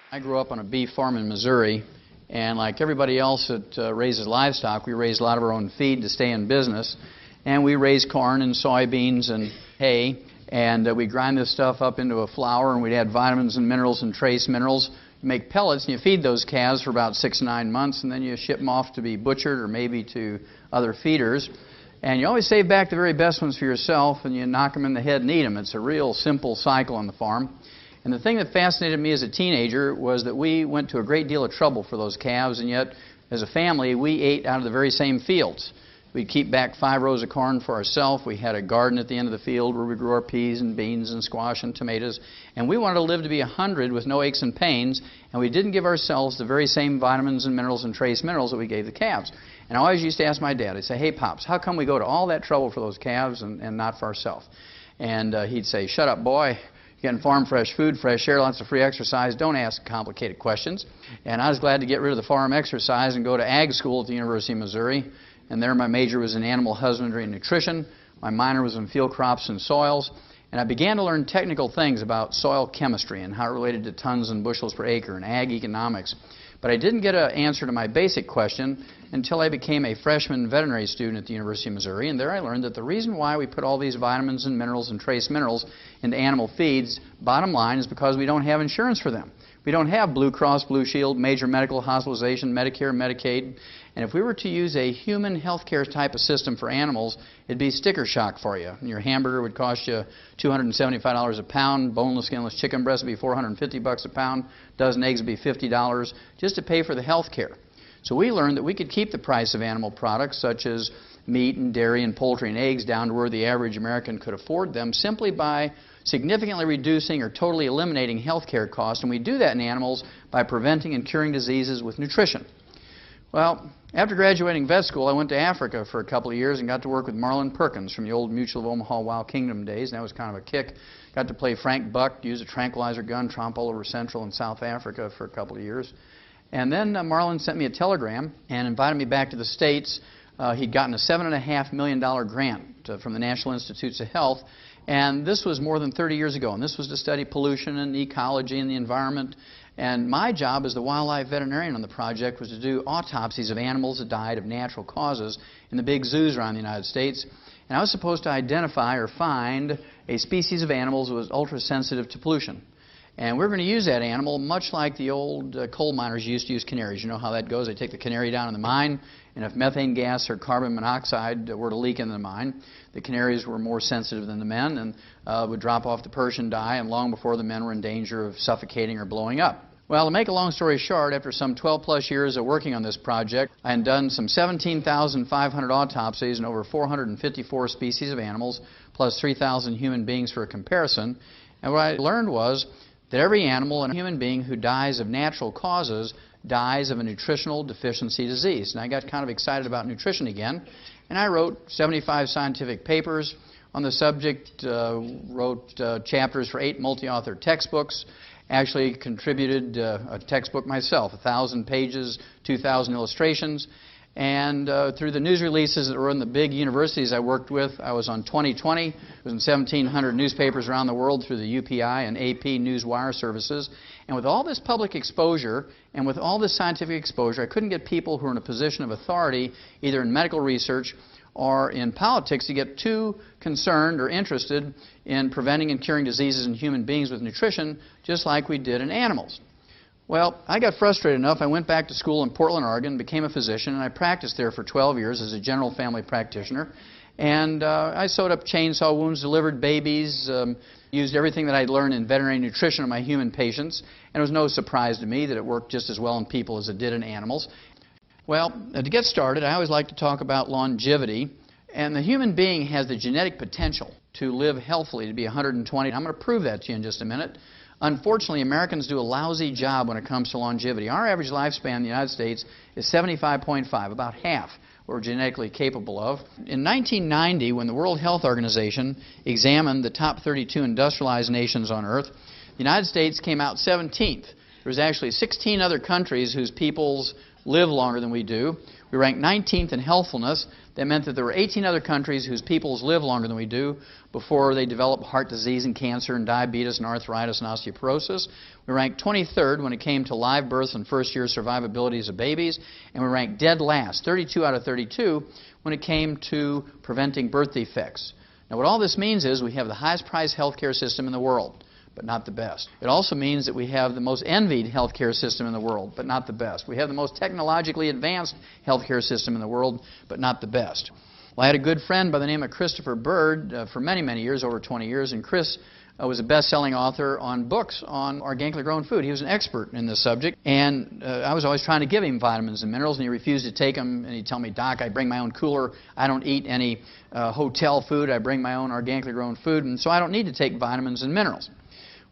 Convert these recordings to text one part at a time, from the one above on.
I grew up on a beef farm in Missouri, and like everybody else that raises livestock, we raised a lot of our own feed to stay in business. And we raised corn and soybeans and hay, and we grind this stuff up into a flour, and we'd add vitamins and minerals and trace minerals. You make pellets, and you feed those calves for about 6 to 9 months, and then you ship them off to be butchered or maybe to other feeders. And you always save back the very best ones for yourself, and you knock them in the head and eat them. It's a real simple cycle on the farm. And the thing that fascinated me as a teenager was that we went to a great deal of trouble for those calves, and yet, as a family, we ate out of the very same fields. We'd keep back 5 rows of corn for ourselves. We had a garden at the end of the field where we grew our peas and beans and squash and tomatoes. And we wanted to live to be 100 with no aches and pains, and we didn't give ourselves the very same vitamins and minerals and trace minerals that we gave the calves. And I always used to ask my dad, I'd say, "Hey, Pops, how come we go to all that trouble for those calves and not for ourselves?" And he'd say, "Shut up, boy. You're getting farm fresh food, fresh air, lots of free exercise. Don't ask complicated questions." And I was glad to get rid of the farm exercise and go to ag school at the University of Missouri. And there my major was in animal husbandry and nutrition. My minor was in field crops and soils. And I began to learn technical things about soil chemistry and how it related to tons and bushels per acre and ag economics. But I didn't get an answer to my basic question until I became a freshman veterinary student at the University of Missouri. And there I learned that the reason why we put all these vitamins and minerals and trace minerals into animal feeds, bottom line, is because we don't have insurance for them. We don't have Blue Cross, Blue Shield, major medical hospitalization, Medicare, Medicaid. And if we were to use a human health care type of system for animals, it'd be sticker shock for you. And your hamburger would cost you $275 a pound, boneless, skinless chicken breast would be $450 a pound, dozen eggs would be $50 just to pay for the health care. So we learned that we could keep the price of animal products such as meat and dairy and poultry and eggs down to where the average American could afford them simply by significantly reducing or totally eliminating health care costs. And we do that in animals by preventing and curing diseases with nutrition. Well, after graduating vet school, I went to Africa for a couple of years and got to work with Marlin Perkins from the old Mutual of Omaha Wild Kingdom days. And that was kind of a kick. Got to play Frank Buck, use a tranquilizer gun, tromp all over Central and South Africa for a couple of years. And then Marlin sent me a telegram and invited me back to the States. He'd gotten a $7.5 million grant from the National Institutes of Health. And this was more than 30 years ago. And this was to study pollution and ecology and the environment. And my job as the wildlife veterinarian on the project was to do autopsies of animals that died of natural causes in the big zoos around the United States. And I was supposed to identify or find a species of animals that was ultra-sensitive to pollution. And we're going to use that animal much like the old coal miners used to use canaries. You know how that goes. They take the canary down in the mine, and if methane gas or carbon monoxide were to leak in the mine, the canaries were more sensitive than the men and would drop off the perch and die, and long before the men were in danger of suffocating or blowing up. Well, to make a long story short, after some 12-plus years of working on this project, I had done some 17,500 autopsies in over 454 species of animals, plus 3,000 human beings for a comparison. And what I learned was that every animal and human being who dies of natural causes dies of a nutritional deficiency disease. And I got kind of excited about nutrition again, and I wrote 75 scientific papers on the subject, wrote chapters for 8 multi-author textbooks, actually contributed a textbook myself, 1,000 pages, 2,000 illustrations. And through the news releases that were in the big universities I worked with, I was on 2020. It was in 1,700 newspapers around the world through the UPI and AP Newswire services. And with all this public exposure and with all this scientific exposure, I couldn't get people who are in a position of authority, either in medical research or in politics, to get too concerned or interested in preventing and curing diseases in human beings with nutrition, just like we did in animals. Well, I got frustrated enough. I went back to school in Portland, Oregon, became a physician, and I practiced there for 12 years as a general family practitioner. And I sewed up chainsaw wounds, delivered babies, used everything that I'd learned in veterinary nutrition on my human patients. And it was no surprise to me that it worked just as well in people as it did in animals. Well, to get started, I always like to talk about longevity. And the human being has the genetic potential to live healthily, to be 120. I'm going to prove that to you in just a minute. Unfortunately, Americans do a lousy job when it comes to longevity. Our average lifespan in the United States is 75.5, about half what we're genetically capable of. In 1990, when the World Health Organization examined the top 32 industrialized nations on Earth, the United States came out 17th. There's actually 16 other countries whose peoples live longer than we do. We ranked 19th in healthfulness. That meant that there were 18 other countries whose peoples live longer than we do before they develop heart disease and cancer and diabetes and arthritis and osteoporosis. We ranked 23rd when it came to live births and first-year survivabilities of babies. And we ranked dead last, 32 out of 32, when it came to preventing birth defects. Now, what all this means is we have the highest priced healthcare system in the world, but not the best. It also means that we have the most envied healthcare system in the world, but not the best. We have the most technologically advanced healthcare system in the world, but not the best. Well, I had a good friend by the name of Christopher Bird for many, many years, over 20 years, and Chris was a best-selling author on books on organically grown food. He was an expert in this subject, and I was always trying to give him vitamins and minerals, and he refused to take them, and he'd tell me, Doc, I bring my own cooler, I don't eat any hotel food, I bring my own organically grown food, and so I don't need to take vitamins and minerals.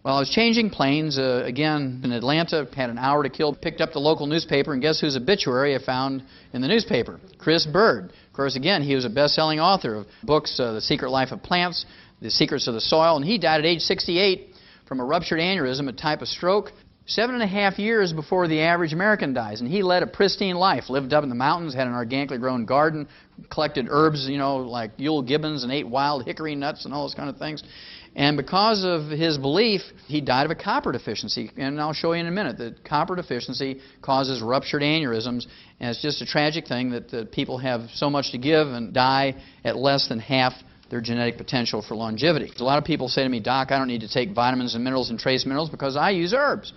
Well, I was changing planes, again, in Atlanta, had an hour to kill, picked up the local newspaper, and guess whose obituary I found in the newspaper? Chris Bird. Of course, again, he was a best-selling author of books, The Secret Life of Plants, The Secrets of the Soil, and he died at age 68 from a ruptured aneurysm, a type of stroke, 7.5 years before the average American dies. And he led a pristine life, lived up in the mountains, had an organically grown garden, collected herbs, like Yule gibbons, and ate wild hickory nuts and all those kind of things. And because of his belief, he died of a copper deficiency. And I'll show you in a minute that copper deficiency causes ruptured aneurysms. And it's just a tragic thing that people have so much to give and die at less than half their genetic potential for longevity. A lot of people say to me, Doc, I don't need to take vitamins and minerals and trace minerals because I use herbs.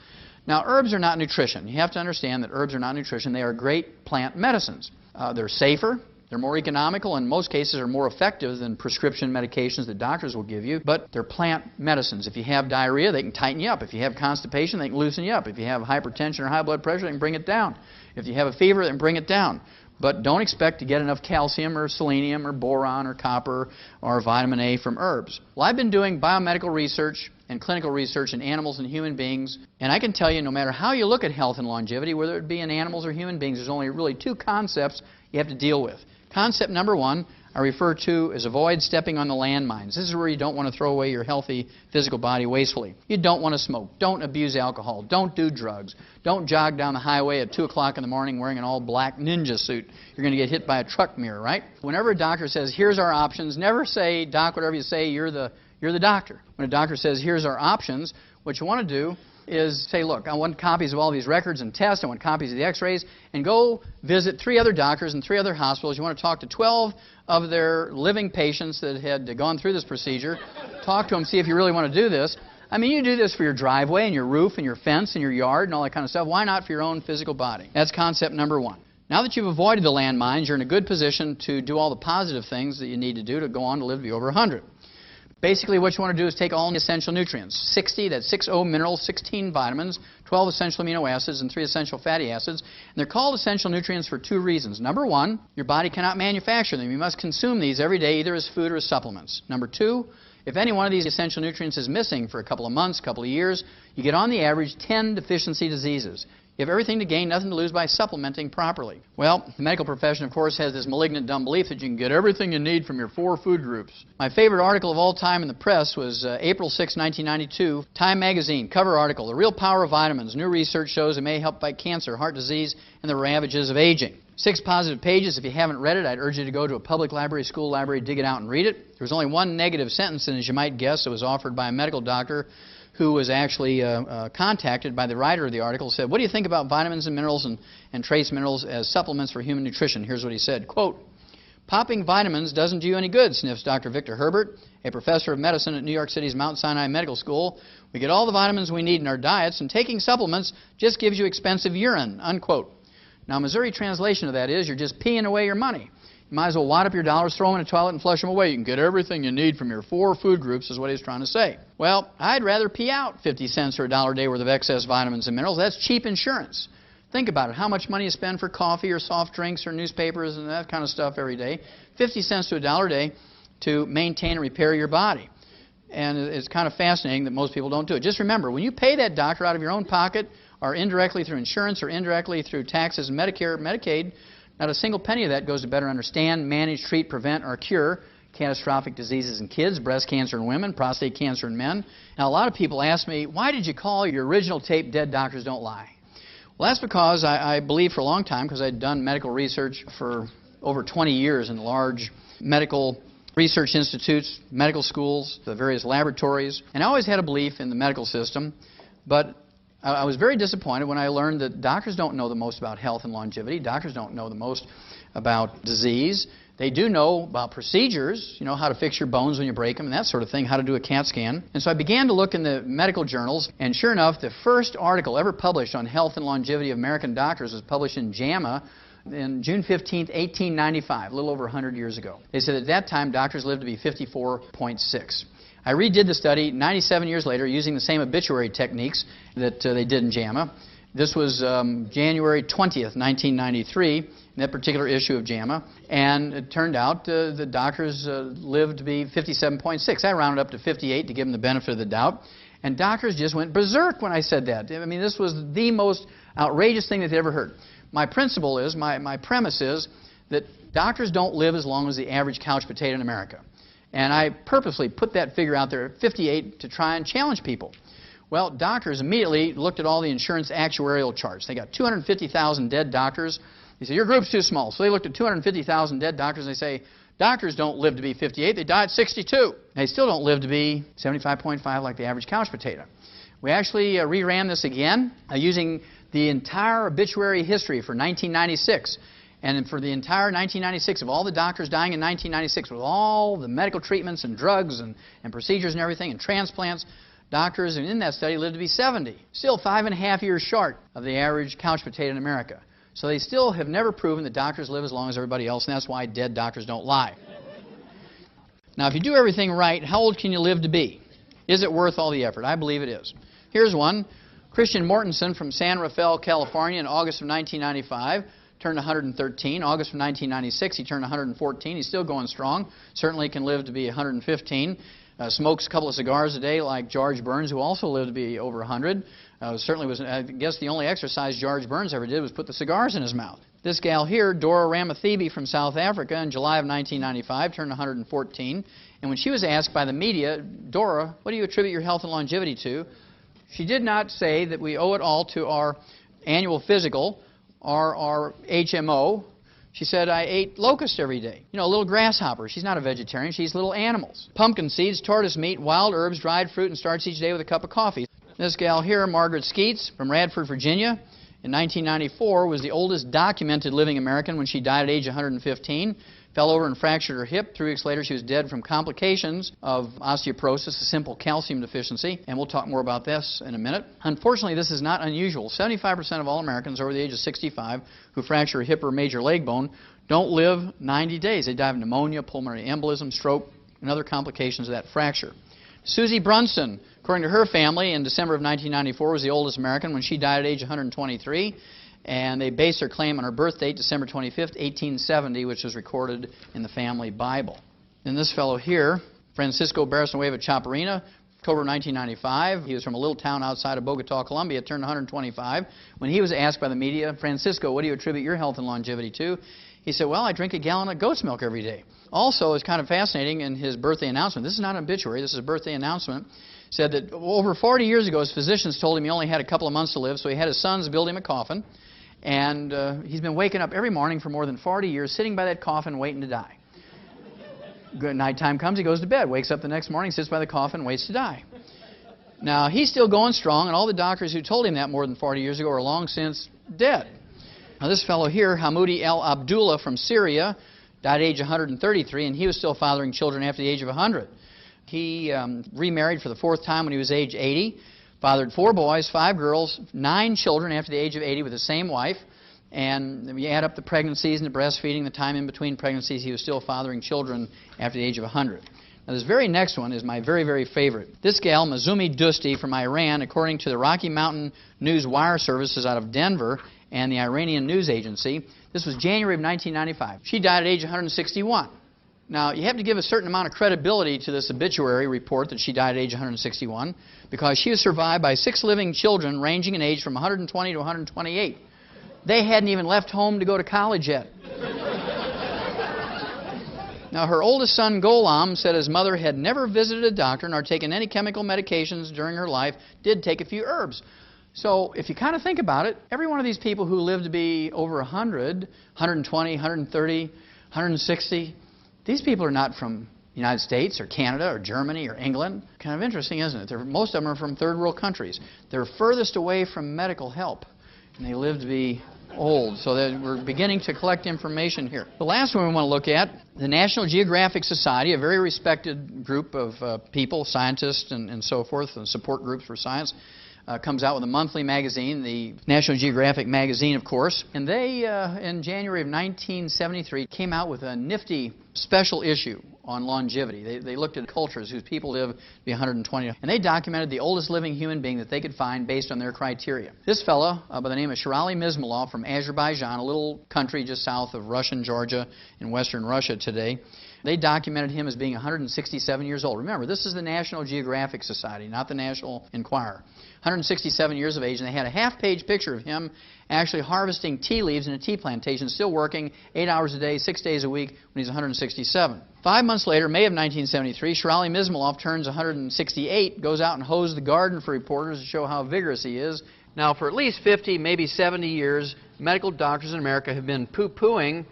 Now, herbs are not nutrition. You have to understand that herbs are not nutrition. They are great plant medicines. They're safer. They're more economical, and in most cases are more effective than prescription medications that doctors will give you, but they're plant medicines. If you have diarrhea, they can tighten you up. If you have constipation, they can loosen you up. If you have hypertension or high blood pressure, they can bring it down. If you have a fever, they can bring it down. But don't expect to get enough calcium or selenium or boron or copper or vitamin A from herbs. Well, I've been doing biomedical research and clinical research in animals and human beings, and I can tell you no matter how you look at health and longevity, whether it be in animals or human beings, there's only really two concepts you have to deal with. Concept number one I refer to as avoid stepping on the landmines. This is where you don't want to throw away your healthy physical body wastefully. You don't want to smoke. Don't abuse alcohol. Don't do drugs. Don't jog down the highway at 2 o'clock in the morning wearing an all-black ninja suit. You're going to get hit by a truck mirror, right? Whenever a doctor says, here's our options, never say, Doc, whatever you say, you're the doctor. When a doctor says, here's our options, what you want to do is say, look, I want copies of all these records and tests, I want copies of the x-rays, and go visit 3 other doctors and 3 other hospitals. You want to talk to 12 of their living patients that had gone through this procedure. Talk to them, see if you really want to do this. I mean, you do this for your driveway and your roof and your fence and your yard and all that kind of stuff. Why not for your own physical body? That's concept number one. Now that you've avoided the landmines, you're in a good position to do all the positive things that you need to do to go on to live to be over 100. Basically, what you want to do is take all the essential nutrients. 60, that's 6 minerals, 16 vitamins, 12 essential amino acids, and 3 essential fatty acids. And they're called essential nutrients for 2 reasons. Number one, your body cannot manufacture them. You must consume these every day, either as food or as supplements. Number two, if any one of these essential nutrients is missing for a couple of months, couple of years, you get on the average 10 deficiency diseases. You have everything to gain, nothing to lose by supplementing properly. Well, the medical profession, of course, has this malignant dumb belief that you can get everything you need from your 4 food groups. My favorite article of all time in the press was April 6, 1992, Time magazine, cover article, The Real Power of Vitamins. New research shows it may help fight cancer, heart disease, and the ravages of aging. 6 positive pages. If you haven't read it, I'd urge you to go to a public library, school library, dig it out and read it. There was only one negative sentence, and as you might guess, it was offered by a medical doctor who was actually contacted by the writer of the article, said, what do you think about vitamins and minerals and trace minerals as supplements for human nutrition? Here's what he said, quote, popping vitamins doesn't do you any good, sniffs Dr. Victor Herbert, a professor of medicine at New York City's Mount Sinai Medical School. We get all the vitamins we need in our diets, and taking supplements just gives you expensive urine, unquote. Now, Missouri translation of that is you're just peeing away your money. You might as well wad up your dollars, throw them in a toilet, and flush them away. You can get everything you need from your 4 food groups, is what he's trying to say. Well, I'd rather pee out 50 cents or $1 a day worth of excess vitamins and minerals. That's cheap insurance. Think about it. How much money you spend for coffee or soft drinks or newspapers and that kind of stuff every day. 50 cents to $1 a day to maintain and repair your body. And it's kind of fascinating that most people don't do it. Just remember, when you pay that doctor out of your own pocket or indirectly through insurance or indirectly through taxes and Medicare, Medicaid, not a single penny of that goes to better understand, manage, treat, prevent, or cure catastrophic diseases in kids, breast cancer in women, prostate cancer in men. Now, a lot of people ask me, why did you call your original tape Dead Doctors Don't Lie? Well, that's because I believe for a long time, because I'd done medical research for over 20 years in large medical research institutes, medical schools, the various laboratories, and I always had a belief in the medical system, but I was very disappointed when I learned that doctors don't know the most about health and longevity. Doctors don't know the most about disease. They do know about procedures, how to fix your bones when you break them and that sort of thing, how to do a CAT scan. And so I began to look in the medical journals, and sure enough, the first article ever published on health and longevity of American doctors was published in JAMA in June 15, 1895, a little over 100 years ago. They said at that time doctors lived to be 54.6. I redid the study 97 years later using the same obituary techniques that they did in JAMA. This was January 20th, 1993, in that particular issue of JAMA, and it turned out the doctors lived to be 57.6. I rounded up to 58 to give them the benefit of the doubt, and doctors just went berserk when I said that. I mean, this was the most outrageous thing that they'd ever heard. My principle is, my premise is, that doctors don't live as long as the average couch potato in America. And I purposely put that figure out there at 58 to try and challenge people. Well, doctors immediately looked at all the insurance actuarial charts. They got 250,000 dead doctors. They said, your group's too small. So they looked at 250,000 dead doctors and they say, doctors don't live to be 58, they die at 62. They still don't live to be 75.5 like the average couch potato. We actually reran this again using the entire obituary history for 1996. And for the entire 1996, of all the doctors dying in 1996, with all the medical treatments and drugs and procedures and everything and transplants, doctors in that study lived to be 70. Still 5.5 years short of the average couch potato in America. So they still have never proven that doctors live as long as everybody else, and that's why dead doctors don't lie. Now, if you do everything right, how old can you live to be? Is it worth all the effort? I believe it is. Here's one. Christian Mortensen from San Rafael, California, in August of 1995. Turned 113. August of 1996, he turned 114. He's still going strong. Certainly can live to be 115. Smokes a couple of cigars a day like George Burns, who also lived to be over 100. Certainly was, I guess, the only exercise George Burns ever did was put the cigars in his mouth. This gal here, Dora Ramathebe from South Africa, in July of 1995, turned 114. And when she was asked by the media, Dora, what do you attribute your health and longevity to? She did not say that we owe it all to our annual physical, our HMO. She said, I ate locusts every day. Little grasshoppers. She's not a vegetarian. She eats little animals. Pumpkin seeds, tortoise meat, wild herbs, dried fruit, and starts each day with a cup of coffee. This gal here, Margaret Skeets from Radford, Virginia, in 1994 was the oldest documented living American when she died at age 115. Fell over and fractured her hip. 3 weeks later, she was dead from complications of osteoporosis, a simple calcium deficiency, and we'll talk more about this in a minute. Unfortunately, this is not unusual. 75% of all Americans over the age of 65 who fracture a hip or major leg bone don't live 90 days. They die of pneumonia, pulmonary embolism, stroke, and other complications of that fracture. Susie Brunson, according to her family, in December of 1994, was the oldest American when she died at age 123. And they based their claim on her birth date, December 25th, 1870, which was recorded in the family Bible. And this fellow here, Francisco Barrasanueva Chaparina, October 1995. He was from a little town outside of Bogota, Colombia, turned 125. When he was asked by the media, Francisco, what do you attribute your health and longevity to? He said, well, I drink a gallon of goat's milk every day. Also, it's kind of fascinating in his birthday announcement. This is not an obituary, this is a birthday announcement. Said that over 40 years ago, his physicians told him he only had a couple of months to live, so he had his sons build him a coffin. And he's been waking up every morning for more than 40 years, sitting by that coffin waiting to die. Good nighttime comes, he goes to bed, wakes up the next morning, sits by the coffin, waits to die. Now, he's still going strong, and all the doctors who told him that more than 40 years ago are long since dead. Now, this fellow here, Hamoudi El Abdullah from Syria, died at age 133, and he was still fathering children after the age of 100. He remarried for the 4th time when he was age 80. Fathered 4 boys, 5 girls, 9 children after the age of 80 with the same wife. And when you add up the pregnancies and the breastfeeding, the time in between pregnancies, he was still fathering children after the age of 100. Now, this very next one is my very, very favorite. This gal, Mazumi Dusti from Iran, according to the Rocky Mountain News Wire Services out of Denver and the Iranian News Agency, this was January of 1995. She died at age 161. Now, you have to give a certain amount of credibility to this obituary report that she died at age 161 because she was survived by 6 living children ranging in age from 120 to 128. They hadn't even left home to go to college yet. Now, her oldest son, Gholam, said his mother had never visited a doctor nor taken any chemical medications during her life, did take a few herbs. So if you kind of think about it, every one of these people who live to be over 100, 120, 130, 160, these people are not from the United States or Canada or Germany or England. Kind of interesting, isn't it? Most of them are from third world countries. They're furthest away from medical help, and they live to be old. So that we're beginning to collect information here. The last one we want to look at, the National Geographic Society, a very respected group of people, scientists and so forth, and support groups for science, comes out with a monthly magazine, the National Geographic magazine, of course. And they, in January of 1973, came out with a nifty special issue on longevity. They looked at cultures whose people live to be 120, and they documented the oldest living human being that they could find based on their criteria. This fellow, by the name of Sherali Mizmulov from Azerbaijan, a little country just south of Russian Georgia in western Russia today, they documented him as being 167 years old. Remember, this is the National Geographic Society, not the National Enquirer. 167 years of age, and they had a half-page picture of him actually harvesting tea leaves in a tea plantation, still working 8 hours a day, 6 days a week when he's 167. 5 months later, May of 1973, Sherali Mizmulov turns 168, goes out and hoes the garden for reporters to show how vigorous he is. Now, for at least 50, maybe 70 years, medical doctors in America have been poo-pooing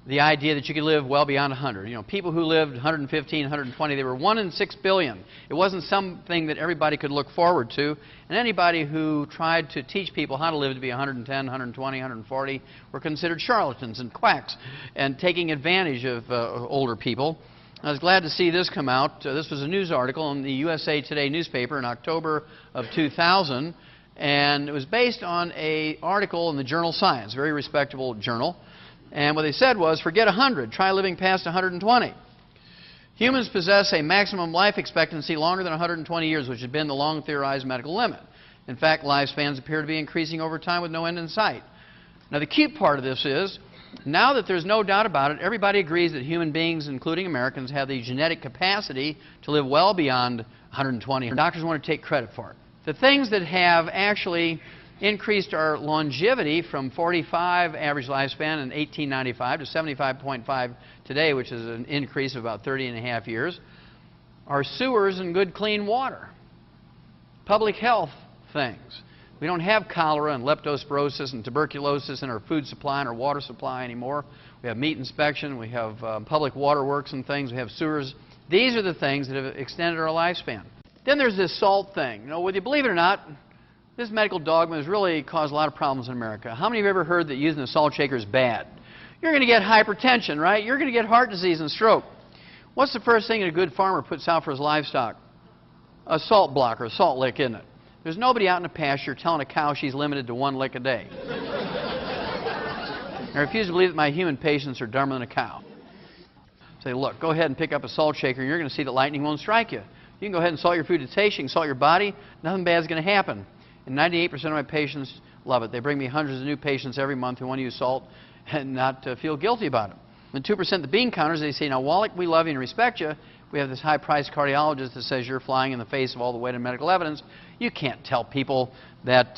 the idea that you could live well beyond 100. You know, people who lived 115, 120, they were 1 in 6 billion. It wasn't something that everybody could look forward to. And anybody who tried to teach people how to live to be 110, 120, 140 were considered charlatans and quacks and taking advantage of older people. I was glad to see this come out. This was a news article in the USA Today newspaper in October of 2000. And it was based on an article in the journal Science, a very respectable journal. And what they said was, forget 100, try living past 120. Humans possess a maximum life expectancy longer than 120 years, which had been the long theorized medical limit. In fact, lifespans appear to be increasing over time with no end in sight. Now, the key part of this is, now that there's no doubt about it, everybody agrees that human beings, including Americans, have the genetic capacity to live well beyond 120. Doctors want to take credit for it. The things that have actually increased our longevity from 45 average lifespan in 1895 to 75.5 today, which is an increase of about 30.5 years, are sewers and good clean water. Public health things. We don't have cholera and leptospirosis and tuberculosis in our food supply and our water supply anymore. We have meat inspection, we have public waterworks and things, we have sewers. These are the things that have extended our lifespan. Then there's this salt thing. You know, whether you believe it or not, this medical dogma has really caused a lot of problems in America. How many of you have ever heard that using a salt shaker is bad? You're going to get hypertension, right? You're going to get heart disease and stroke. What's the first thing that a good farmer puts out for his livestock? A salt block or a salt lick, isn't it? There's nobody out in the pasture telling a cow she's limited to 1 lick a day. I refuse to believe that my human patients are dumber than a cow. Say, look, go ahead and pick up a salt shaker and you're going to see that lightning won't strike you. You can go ahead and salt your food to taste, you can salt your body, nothing bad is going to happen. And 98% of my patients love it. They bring me hundreds of new patients every month who want to use salt and not feel guilty about it. And 2% of the bean counters, they say, now, Wallach, we love you and respect you. We have this high-priced cardiologist that says you're flying in the face of all the weight of medical evidence. You can't tell people that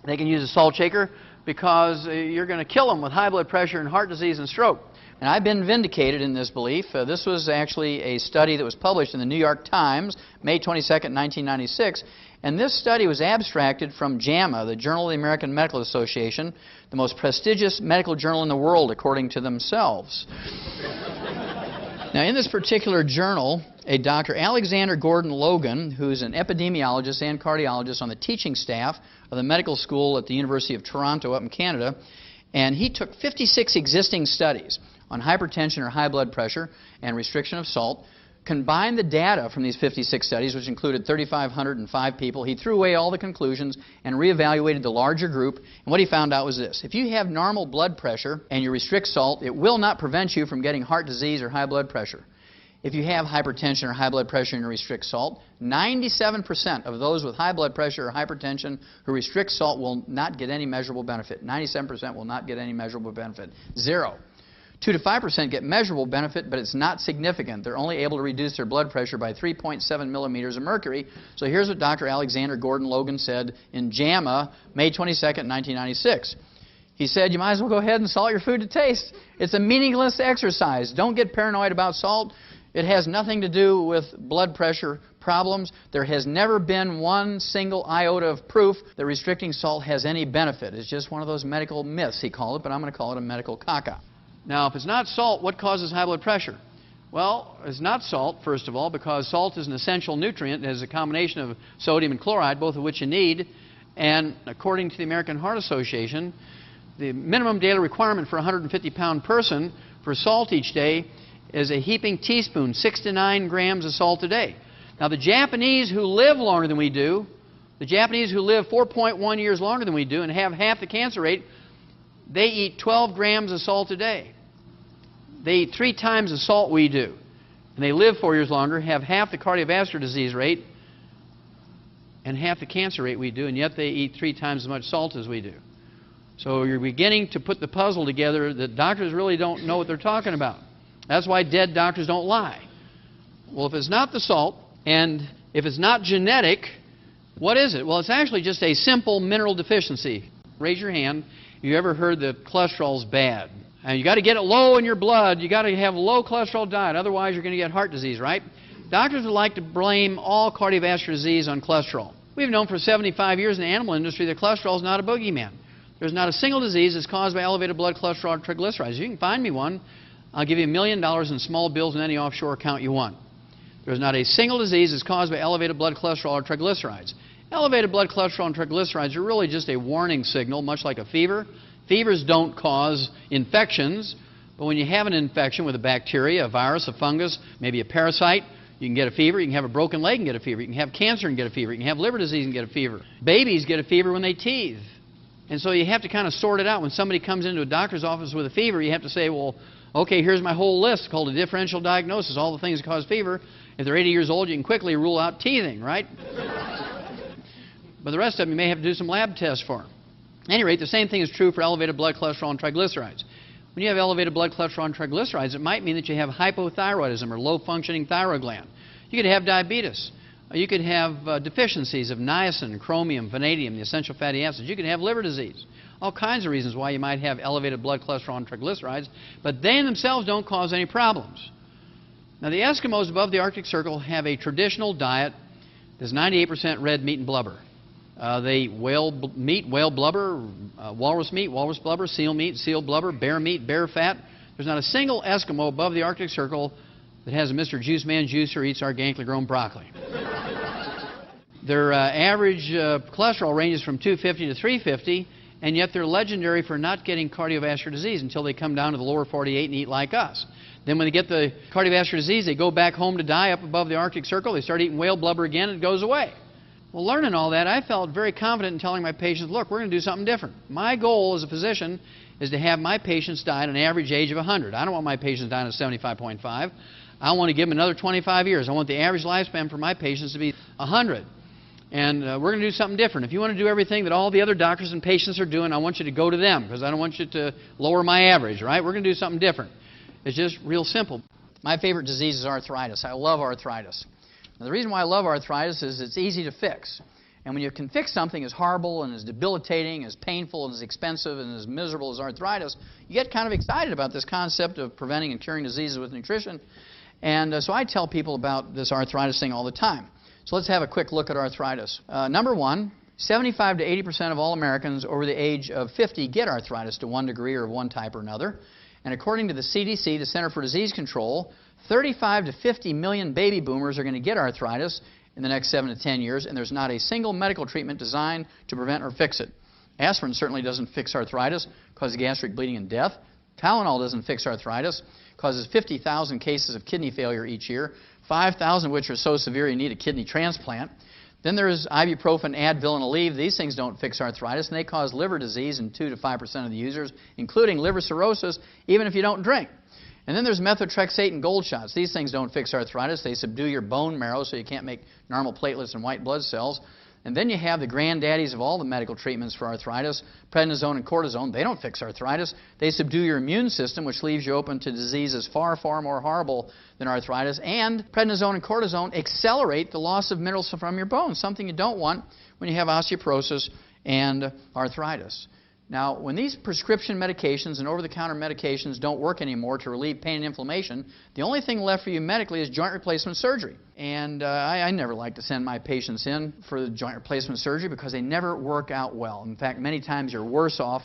they can use a salt shaker because you're going to kill them with high blood pressure and heart disease and stroke. And I've been vindicated in this belief. This was actually a study that was published in the New York Times, May 22nd, 1996. And this study was abstracted from JAMA, the Journal of the American Medical Association, the most prestigious medical journal in the world, according to themselves. Now, in this particular journal, a Dr. Alexander Gordon Logan, who's an epidemiologist and cardiologist on the teaching staff of the medical school at the University of Toronto up in Canada, and he took 56 existing studies on hypertension or high blood pressure and restriction of salt, combined the data from these 56 studies, which included 3,505 people. He threw away all the conclusions and reevaluated the larger group. And what he found out was this. If you have normal blood pressure and you restrict salt, it will not prevent you from getting heart disease or high blood pressure. If you have hypertension or high blood pressure and you restrict salt, 97% of those with high blood pressure or hypertension who restrict salt will not get any measurable benefit. 97% will not get any measurable benefit. 0. 2 to 5% get measurable benefit, but it's not significant. They're only able to reduce their blood pressure by 3.7 millimeters of mercury. So here's what Dr. Alexander Gordon Logan said in JAMA, May 22nd, 1996. He said, you might as well go ahead and salt your food to taste. It's a meaningless exercise. Don't get paranoid about salt. It has nothing to do with blood pressure problems. There has never been one single iota of proof that restricting salt has any benefit. It's just one of those medical myths, he called it, but I'm going to call it a medical caca. Now, if it's not salt, what causes high blood pressure? Well, it's not salt, first of all, because salt is an essential nutrient. It has a combination of sodium and chloride, both of which you need. And according to the American Heart Association, the minimum daily requirement for a 150-pound person for salt each day is a heaping teaspoon, 6 to 9 grams of salt a day. Now, the Japanese who live longer than we do, the Japanese who live 4.1 years longer than we do and have half the cancer rate, they eat 12 grams of salt a day. They eat 3 times the salt we do. And they live 4 years longer, have half the cardiovascular disease rate, and half the cancer rate we do, and yet they eat 3 times as much salt as we do. So you're beginning to put the puzzle together that doctors really don't know what they're talking about. That's why dead doctors don't lie. Well, if it's not the salt, and if it's not genetic, what is it? Well, it's actually just a simple mineral deficiency. Raise your hand. You ever heard that cholesterol's bad? And you got to get it low in your blood. You got to have a low cholesterol diet. Otherwise, you're going to get heart disease, right? Doctors would like to blame all cardiovascular disease on cholesterol. We've known for 75 years in the animal industry that cholesterol is not a boogeyman. There's not a single disease that's caused by elevated blood cholesterol or triglycerides. You can find me one. I'll give you $1 million in small bills in any offshore account you want. There's not a single disease that's caused by elevated blood cholesterol or triglycerides. Elevated blood cholesterol and triglycerides are really just a warning signal, much like a fever. Fevers don't cause infections, but when you have an infection with a bacteria, a virus, a fungus, maybe a parasite, you can get a fever. You can have a broken leg and get a fever. You can have cancer and get a fever. You can have liver disease and get a fever. Babies get a fever when they teethe. And so you have to kind of sort it out. When somebody comes into a doctor's office with a fever, you have to say, well, okay, here's my whole list called a differential diagnosis, all the things that cause fever. If they're 80 years old, you can quickly rule out teething, right? But the rest of them, you may have to do some lab tests for them. At any rate, the same thing is true for elevated blood cholesterol and triglycerides. When you have elevated blood cholesterol and triglycerides, it might mean that you have hypothyroidism or low-functioning thyroid gland. You could have diabetes. You could have deficiencies of niacin, chromium, vanadium, the essential fatty acids. You could have liver disease. All kinds of reasons why you might have elevated blood cholesterol and triglycerides, but they in themselves don't cause any problems. Now, the Eskimos above the Arctic Circle have a traditional diet that's 98% red meat and blubber. They eat whale meat, whale blubber, walrus meat, walrus blubber, seal meat, seal blubber, bear meat, bear fat. There's not a single Eskimo above the Arctic Circle that has a Mr. Juice Man juice or eats organically grown broccoli. Their average cholesterol ranges from 250 to 350, and yet they're legendary for not getting cardiovascular disease until they come down to the lower 48 and eat like us. Then when they get the cardiovascular disease, they go back home to die up above the Arctic Circle. They start eating whale blubber again, and it goes away. Well, learning all that, I felt very confident in telling my patients, look, we're going to do something different. My goal as a physician is to have my patients die at an average age of 100. I don't want my patients dying at 75.5. I want to give them another 25 years. I want the average lifespan for my patients to be 100. And we're going to do something different. If you want to do everything that all the other doctors and patients are doing, I want you to go to them because I don't want you to lower my average, right? We're going to do something different. It's just real simple. My favorite disease is arthritis. I love arthritis. Now, the reason why I love arthritis is it's easy to fix. And when you can fix something as horrible and as debilitating, as painful and as expensive and as miserable as arthritis, you get kind of excited about this concept of preventing and curing diseases with nutrition. And so I tell people about this arthritis thing all the time. So let's have a quick look at arthritis. Number one, 75 to 80% of all Americans over the age of 50 get arthritis to one degree or of one type or another. And according to the CDC, the Center for Disease Control, 35 to 50 million baby boomers are going to get arthritis in the next 7 to 10 years, and there's not a single medical treatment designed to prevent or fix it. Aspirin certainly doesn't fix arthritis, causes gastric bleeding and death. Tylenol doesn't fix arthritis, causes 50,000 cases of kidney failure each year, 5,000 of which are so severe you need a kidney transplant. Then there's ibuprofen, Advil, and Aleve. These things don't fix arthritis, and they cause liver disease in 2 to 5% of the users, including liver cirrhosis, even if you don't drink. And then there's methotrexate and gold shots. These things don't fix arthritis. They subdue your bone marrow so you can't make normal platelets and white blood cells. And then you have the granddaddies of all the medical treatments for arthritis, prednisone and cortisone. They don't fix arthritis. They subdue your immune system, which leaves you open to diseases far, far more horrible than arthritis. And prednisone and cortisone accelerate the loss of minerals from your bones, something you don't want when you have osteoporosis and arthritis. Now, when these prescription medications and over-the-counter medications don't work anymore to relieve pain and inflammation, the only thing left for you medically is joint replacement surgery. And I never like to send my patients in for the joint replacement surgery because they never work out well. In fact, many times you're worse off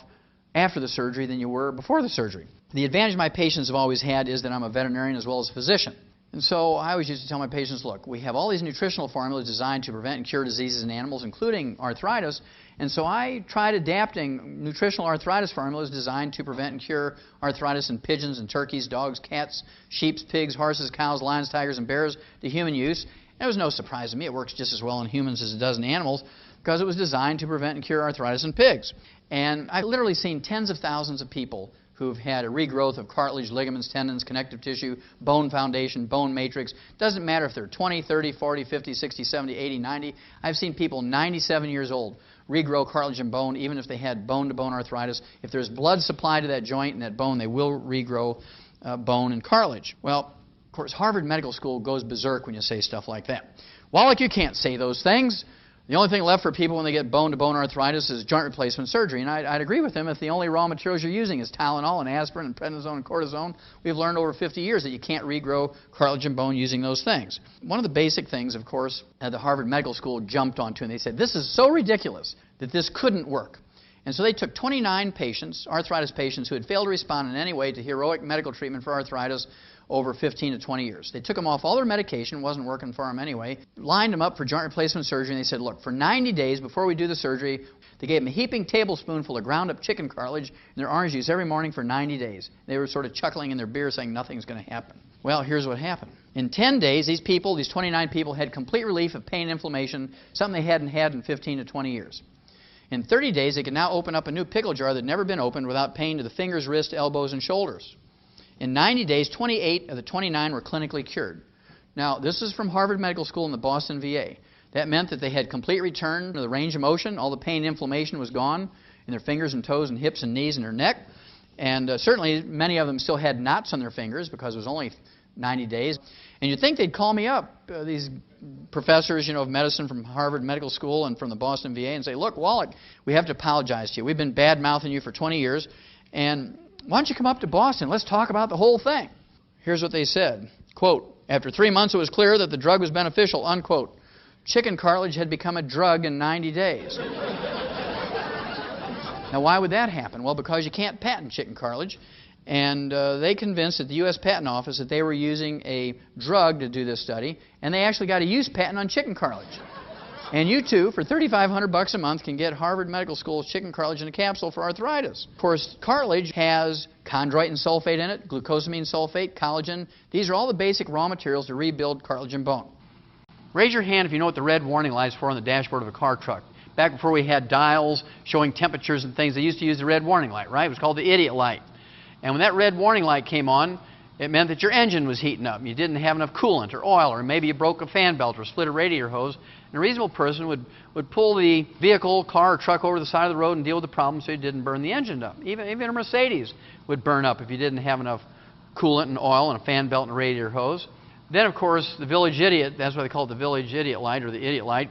after the surgery than you were before the surgery. The advantage my patients have always had is that I'm a veterinarian as well as a physician. And so I always used to tell my patients, look, we have all these nutritional formulas designed to prevent and cure diseases in animals, including arthritis. And so I tried adapting nutritional arthritis formulas designed to prevent and cure arthritis in pigeons and turkeys, dogs, cats, sheep, pigs, horses, cows, lions, tigers, and bears to human use. And it was no surprise to me. It works just as well in humans as it does in animals because it was designed to prevent and cure arthritis in pigs. And I've literally seen tens of thousands of people who've had a regrowth of cartilage, ligaments, tendons, connective tissue, bone foundation, bone matrix. Doesn't matter if they're 20, 30, 40, 50, 60, 70, 80, 90. I've seen people 97 years old regrow cartilage and bone even if they had bone-to-bone arthritis. If there's blood supply to that joint and that bone, they will regrow bone and cartilage. Well, of course, Harvard Medical School goes berserk when you say stuff like that. Wallach, you can't say those things. The only thing left for people when they get bone-to-bone arthritis is joint replacement surgery. And I'd agree with him if the only raw materials you're using is Tylenol and aspirin and prednisone and cortisone. We've learned over 50 years that you can't regrow cartilage and bone using those things. One of the basic things, of course, that the Harvard Medical School jumped onto, and they said, this is so ridiculous that this couldn't work. And so they took 29 patients, arthritis patients, who had failed to respond in any way to heroic medical treatment for arthritis over 15 to 20 years. They took them off all their medication, wasn't working for them anyway, lined them up for joint replacement surgery, and they said, look, for 90 days before we do the surgery, they gave them a heaping tablespoonful of ground up chicken cartilage in their orange juice every morning for 90 days. They were sort of chuckling in their beer saying nothing's going to happen. Well, here's what happened. In 10 days, these 29 people had complete relief of pain and inflammation, something they hadn't had in 15 to 20 years. In 30 days, they could now open up a new pickle jar that had never been opened without pain to the fingers, wrists, elbows, and shoulders. In 90 days, 28 of the 29 were clinically cured. Now, this is from Harvard Medical School and the Boston VA. That meant that they had complete return to the range of motion. All the pain and inflammation was gone in their fingers and toes and hips and knees and their neck. And certainly, many of them still had knots on their fingers because it was only 90 days. And you'd think they'd call me up, these professors, of medicine from Harvard Medical School and from the Boston VA, and say, look, Wallach, we have to apologize to you. We've been bad-mouthing you for 20 years, and why don't you come up to Boston? Let's talk about the whole thing. Here's what they said. Quote, after 3 months, it was clear that the drug was beneficial, unquote. Chicken cartilage had become a drug in 90 days. Now, why would that happen? Well, because you can't patent chicken cartilage. And they convinced at the U.S. Patent Office that they were using a drug to do this study, and they actually got a use patent on chicken cartilage. And you too, for $3,500 a month, can get Harvard Medical School's chicken cartilage in a capsule for arthritis. Of course, cartilage has chondroitin sulfate in it, glucosamine sulfate, collagen. These are all the basic raw materials to rebuild cartilage and bone. Raise your hand if you know what the red warning light is for on the dashboard of a car truck. Back before we had dials showing temperatures and things, they used to use the red warning light, right? It was called the idiot light. And when that red warning light came on, it meant that your engine was heating up. You didn't have enough coolant or oil, or maybe you broke a fan belt or split a radiator hose. And a reasonable person would pull the vehicle, car, or truck over the side of the road and deal with the problem so you didn't burn the engine up. Even a Mercedes would burn up if you didn't have enough coolant and oil and a fan belt and a radiator hose. Then, of course, the village idiot, that's why they call it the village idiot light or the idiot light,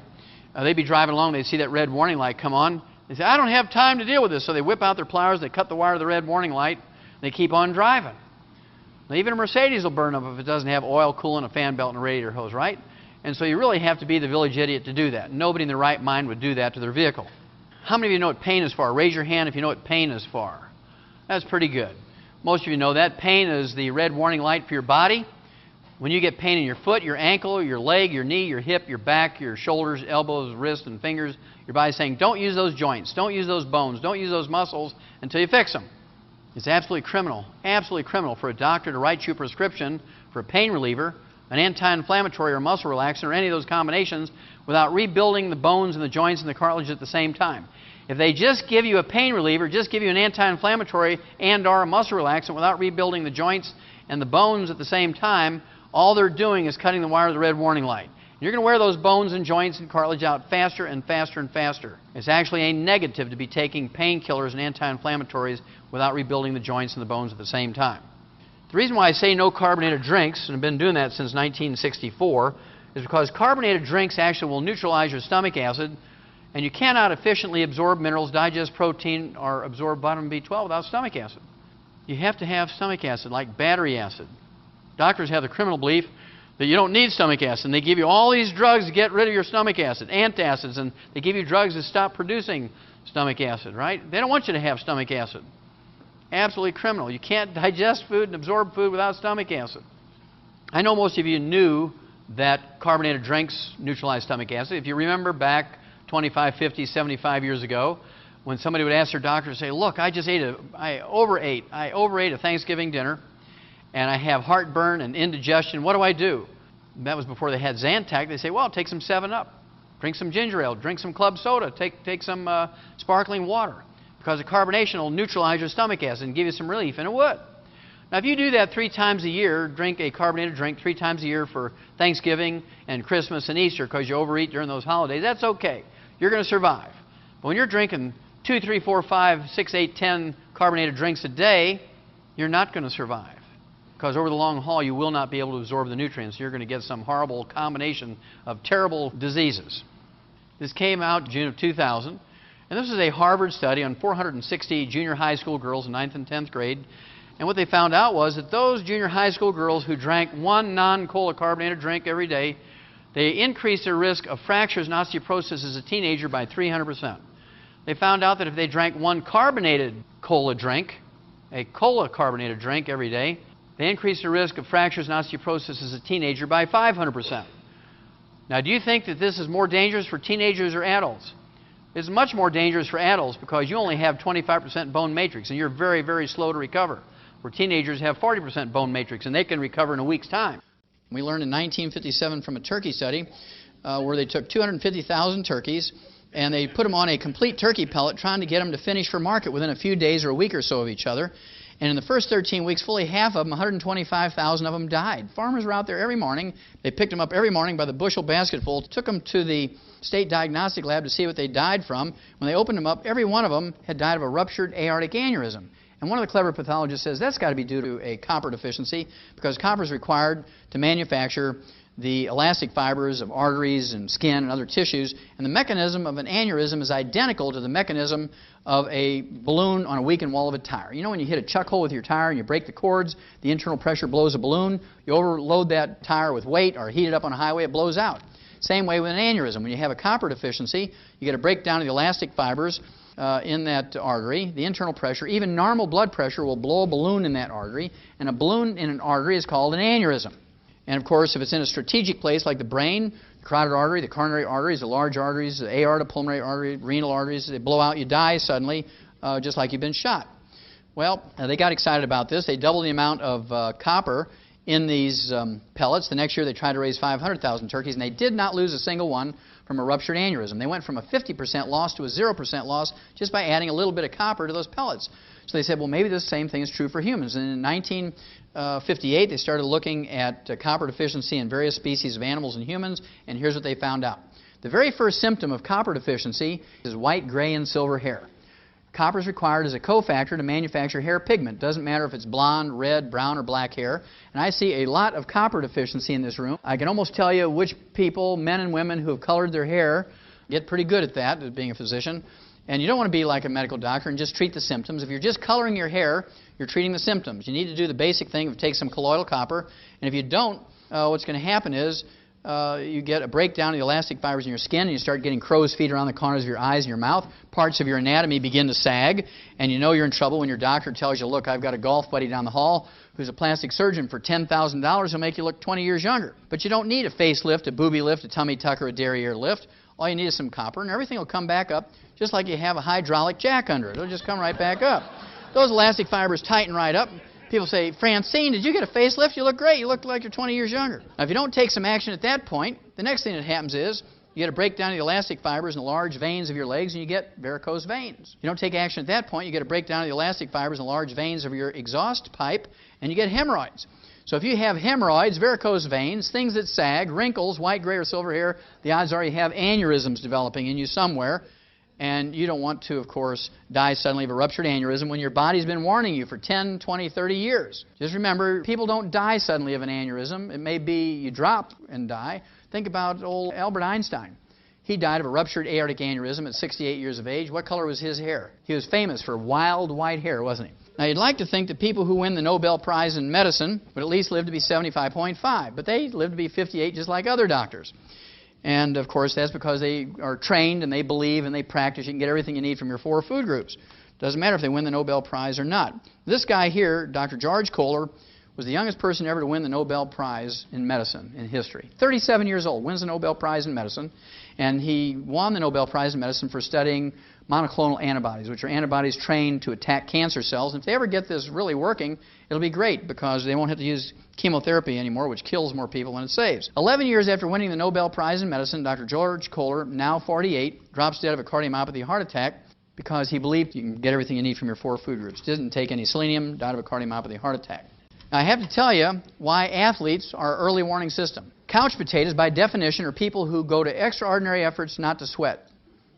they'd be driving along, they'd see that red warning light come on. They say, I don't have time to deal with this. So they whip out their pliers, they cut the wire of the red warning light, they keep on driving. Now, even a Mercedes will burn up if it doesn't have oil, coolant, a fan belt, and a radiator hose, right? And so you really have to be the village idiot to do that. Nobody in their right mind would do that to their vehicle. How many of you know what pain is for? Raise your hand if you know what pain is for. That's pretty good. Most of you know that. Pain is the red warning light for your body. When you get pain in your foot, your ankle, your leg, your knee, your hip, your back, your shoulders, elbows, wrists, and fingers, your body's saying, don't use those joints, don't use those bones, don't use those muscles until you fix them. It's absolutely criminal for a doctor to write you a prescription for a pain reliever, an anti-inflammatory or muscle relaxant, or any of those combinations without rebuilding the bones and the joints and the cartilage at the same time. If they just give you a pain reliever, just give you an anti-inflammatory and or a muscle relaxant without rebuilding the joints and the bones at the same time, all they're doing is cutting the wire of the red warning light. You're going to wear those bones and joints and cartilage out faster and faster and faster. It's actually a negative to be taking painkillers and anti-inflammatories without rebuilding the joints and the bones at the same time. The reason why I say no carbonated drinks, and I've been doing that since 1964, is because carbonated drinks actually will neutralize your stomach acid And you cannot efficiently absorb minerals, digest protein, or absorb vitamin B12 without stomach acid. You have to have stomach acid, like battery acid. Doctors have the criminal belief that you don't need stomach acid. And they give you all these drugs to get rid of your stomach acid, antacids, and they give you drugs to stop producing stomach acid, right? They don't want you to have stomach acid. Absolutely criminal. You can't digest food and absorb food without stomach acid. I know most of you knew that carbonated drinks neutralize stomach acid. If you remember back 25, 50, 75 years ago, when somebody would ask their doctor, say, look, I overate a Thanksgiving dinner, and I have heartburn and indigestion. What do I do? And that was before they had Zantac. They say, well, take some 7-Up, drink some ginger ale, drink some club soda, take some sparkling water, because the carbonation will neutralize your stomach acid and give you some relief, and it would. Now, if you do that 3 times a year, drink a carbonated drink 3 times a year for Thanksgiving and Christmas and Easter because you overeat during those holidays, that's okay. You're going to survive. But when you're drinking 2, 3, 4, 5, 6, 8, 10 carbonated drinks a day, you're not going to survive. Because over the long haul, you will not be able to absorb the nutrients. You're going to get some horrible combination of terrible diseases. This came out June of 2000. And this is a Harvard study on 460 junior high school girls in 9th and 10th grade. And what they found out was that those junior high school girls who drank 1 non-cola carbonated drink every day, they increased their risk of fractures and osteoporosis as a teenager by 300%. They found out that if they drank 1 carbonated cola drink, a cola carbonated drink every day, they increased their risk of fractures and osteoporosis as a teenager by 500%. Now, do you think that this is more dangerous for teenagers or adults? It's much more dangerous for adults because you only have 25% bone matrix, and you're very, very slow to recover. Where teenagers have 40% bone matrix, and they can recover in a week's time. We learned in 1957 from a turkey study where they took 250,000 turkeys, and they put them on a complete turkey pellet, trying to get them to finish for market within a few days or a week or so of each other. And in the first 13 weeks, fully half of them, 125,000 of them, died. Farmers were out there every morning. They picked them up every morning by the bushel basketful, took them to the state diagnostic lab to see what they died from. When they opened them up, every one of them had died of a ruptured aortic aneurysm. And one of the clever pathologists says that's got to be due to a copper deficiency, because copper is required to manufacture the elastic fibers of arteries and skin and other tissues, and the mechanism of an aneurysm is identical to the mechanism of a balloon on a weakened wall of a tire. You know when you hit a chuck hole with your tire and you break the cords, the internal pressure blows a balloon, you overload that tire with weight or heat it up on a highway, it blows out. Same way with an aneurysm. When you have a copper deficiency, you get a breakdown of the elastic fibers in that artery, the internal pressure, even normal blood pressure will blow a balloon in that artery, and a balloon in an artery is called an aneurysm. And of course, if it's in a strategic place like the brain, the carotid artery, the coronary arteries, the large arteries, the aorta, pulmonary artery, renal arteries, they blow out, you die suddenly, just like you've been shot. Well, they got excited about this. They doubled the amount of copper in these pellets. The next year they tried to raise 500,000 turkeys, and they did not lose a single one from a ruptured aneurysm. They went from a 50% loss to a 0% loss just by adding a little bit of copper to those pellets. So they said, well, maybe the same thing is true for humans. And in 1958, they started looking at copper deficiency in various species of animals and humans, and here's what they found out. The very first symptom of copper deficiency is white, gray, and silver hair. Copper is required as a cofactor to manufacture hair pigment. Doesn't matter if it's blonde, red, brown, or black hair. And I see a lot of copper deficiency in this room. I can almost tell you which people, men and women who have colored their hair, get pretty good at that, as being a physician. And you don't want to be like a medical doctor and just treat the symptoms. If you're just coloring your hair, you're treating the symptoms. You need to do the basic thing of take some colloidal copper. And if you don't, what's going to happen is you get a breakdown of the elastic fibers in your skin, and you start getting crow's feet around the corners of your eyes and your mouth. Parts of your anatomy begin to sag, and you know you're in trouble when your doctor tells you, look, I've got a golf buddy down the hall who's a plastic surgeon for $10,000. He'll make you look 20 years younger. But you don't need a facelift, a booby lift, a tummy tuck, or a derriere lift. All you need is some copper, and everything will come back up just like you have a hydraulic jack under it. It'll just come right back up. Those elastic fibers tighten right up. People say, Francine, did you get a facelift? You look great. You look like you're 20 years younger. Now, if you don't take some action at that point, the next thing that happens is you get a breakdown of the elastic fibers in the large veins of your legs, and you get varicose veins. If you don't take action at that point, you get a breakdown of the elastic fibers in the large veins of your exhaust pipe, and you get hemorrhoids. So if you have hemorrhoids, varicose veins, things that sag, wrinkles, white, gray, or silver hair, the odds are you have aneurysms developing in you somewhere. And you don't want to, of course, die suddenly of a ruptured aneurysm when your body's been warning you for 10, 20, 30 years. Just remember, people don't die suddenly of an aneurysm. It may be you drop and die. Think about old Albert Einstein. He died of a ruptured aortic aneurysm at 68 years of age. What color was his hair? He was famous for wild white hair, wasn't he? Now, you'd like to think that people who win the Nobel Prize in medicine would at least live to be 75.5, but they live to be 58 just like other doctors. And, of course, that's because they are trained and they believe and they practice. You can get everything you need from your 4 food groups. Doesn't matter if they win the Nobel Prize or not. This guy here, Dr. George Kohler, was the youngest person ever to win the Nobel Prize in medicine in history. 37 years old, wins the Nobel Prize in medicine, and he won the Nobel Prize in medicine for studying monoclonal antibodies, which are antibodies trained to attack cancer cells. And if they ever get this really working, it'll be great because they won't have to use chemotherapy anymore, which kills more people than it saves. 11 years after winning the Nobel Prize in medicine, Dr. George Kohler, now 48, drops dead of a cardiomyopathy heart attack because he believed you can get everything you need from your 4 food groups. Didn't take any selenium, died of a cardiomyopathy heart attack. Now, I have to tell you why athletes are early warning system. Couch potatoes, by definition, are people who go to extraordinary efforts not to sweat.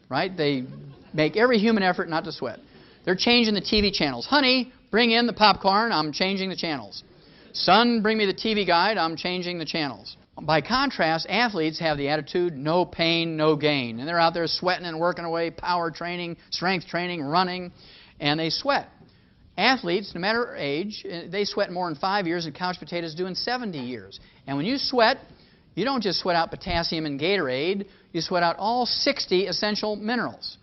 Right? They make every human effort not to sweat. They're changing the TV channels. Honey, bring in the popcorn. I'm changing the channels. Son, bring me the TV guide. I'm changing the channels. By contrast, athletes have the attitude, no pain, no gain. And they're out there sweating and working away, power training, strength training, running, and they sweat. Athletes, no matter age, they sweat more in 5 years than couch potatoes do in 70 years. And when you sweat, you don't just sweat out potassium and Gatorade, you sweat out all 60 essential minerals.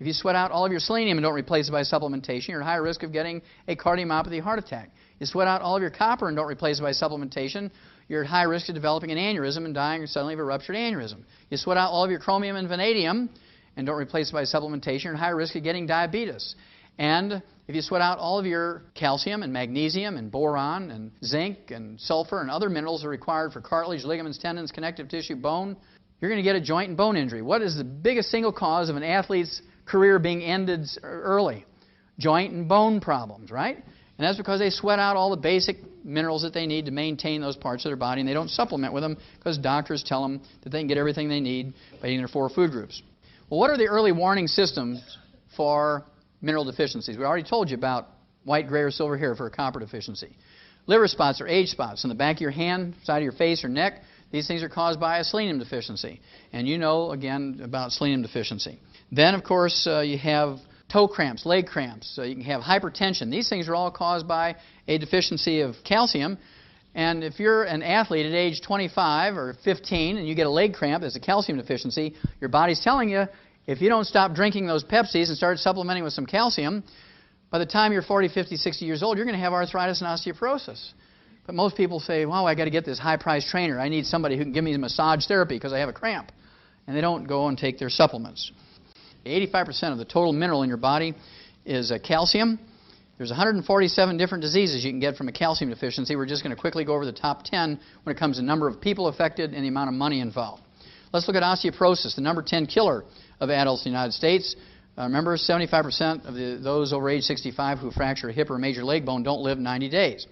If you sweat out all of your selenium and don't replace it by supplementation, you're at higher risk of getting a cardiomyopathy heart attack. You sweat out all of your copper and don't replace it by supplementation, you're at high risk of developing an aneurysm and dying suddenly of a ruptured aneurysm. You sweat out all of your chromium and vanadium and don't replace it by supplementation, you're at high risk of getting diabetes. And if you sweat out all of your calcium and magnesium and boron and zinc and sulfur and other minerals that are required for cartilage, ligaments, tendons, connective tissue, bone, you're going to get a joint and bone injury. What is the biggest single cause of an athlete's career being ended early? Joint and bone problems, right? And that's because they sweat out all the basic minerals that they need to maintain those parts of their body, and they don't supplement with them because doctors tell them that they can get everything they need by eating their 4 food groups. Well, what are the early warning systems for mineral deficiencies? We already told you about white, gray, or silver hair for a copper deficiency. Liver spots or age spots on the back of your hand, side of your face, or neck. These things are caused by a selenium deficiency. And you know, again, about selenium deficiency. Then, of course, you have toe cramps, leg cramps. You can have hypertension. These things are all caused by a deficiency of calcium. And if you're an athlete at age 25 or 15 and you get a leg cramp, it's a calcium deficiency, your body's telling you, if you don't stop drinking those Pepsis and start supplementing with some calcium, by the time you're 40, 50, 60 years old, you're going to have arthritis and osteoporosis. But most people say, well, I got to get this high-priced trainer. I need somebody who can give me massage therapy because I have a cramp. And they don't go and take their supplements. 85% of the total mineral in your body is calcium. There's 147 different diseases you can get from a calcium deficiency. We're just going to quickly go over the top 10 when it comes to number of people affected and the amount of money involved. Let's look at osteoporosis, the number 10 killer of adults in the United States. Remember, 75% of those over age 65 who fracture a hip or a major leg bone don't live 90 days.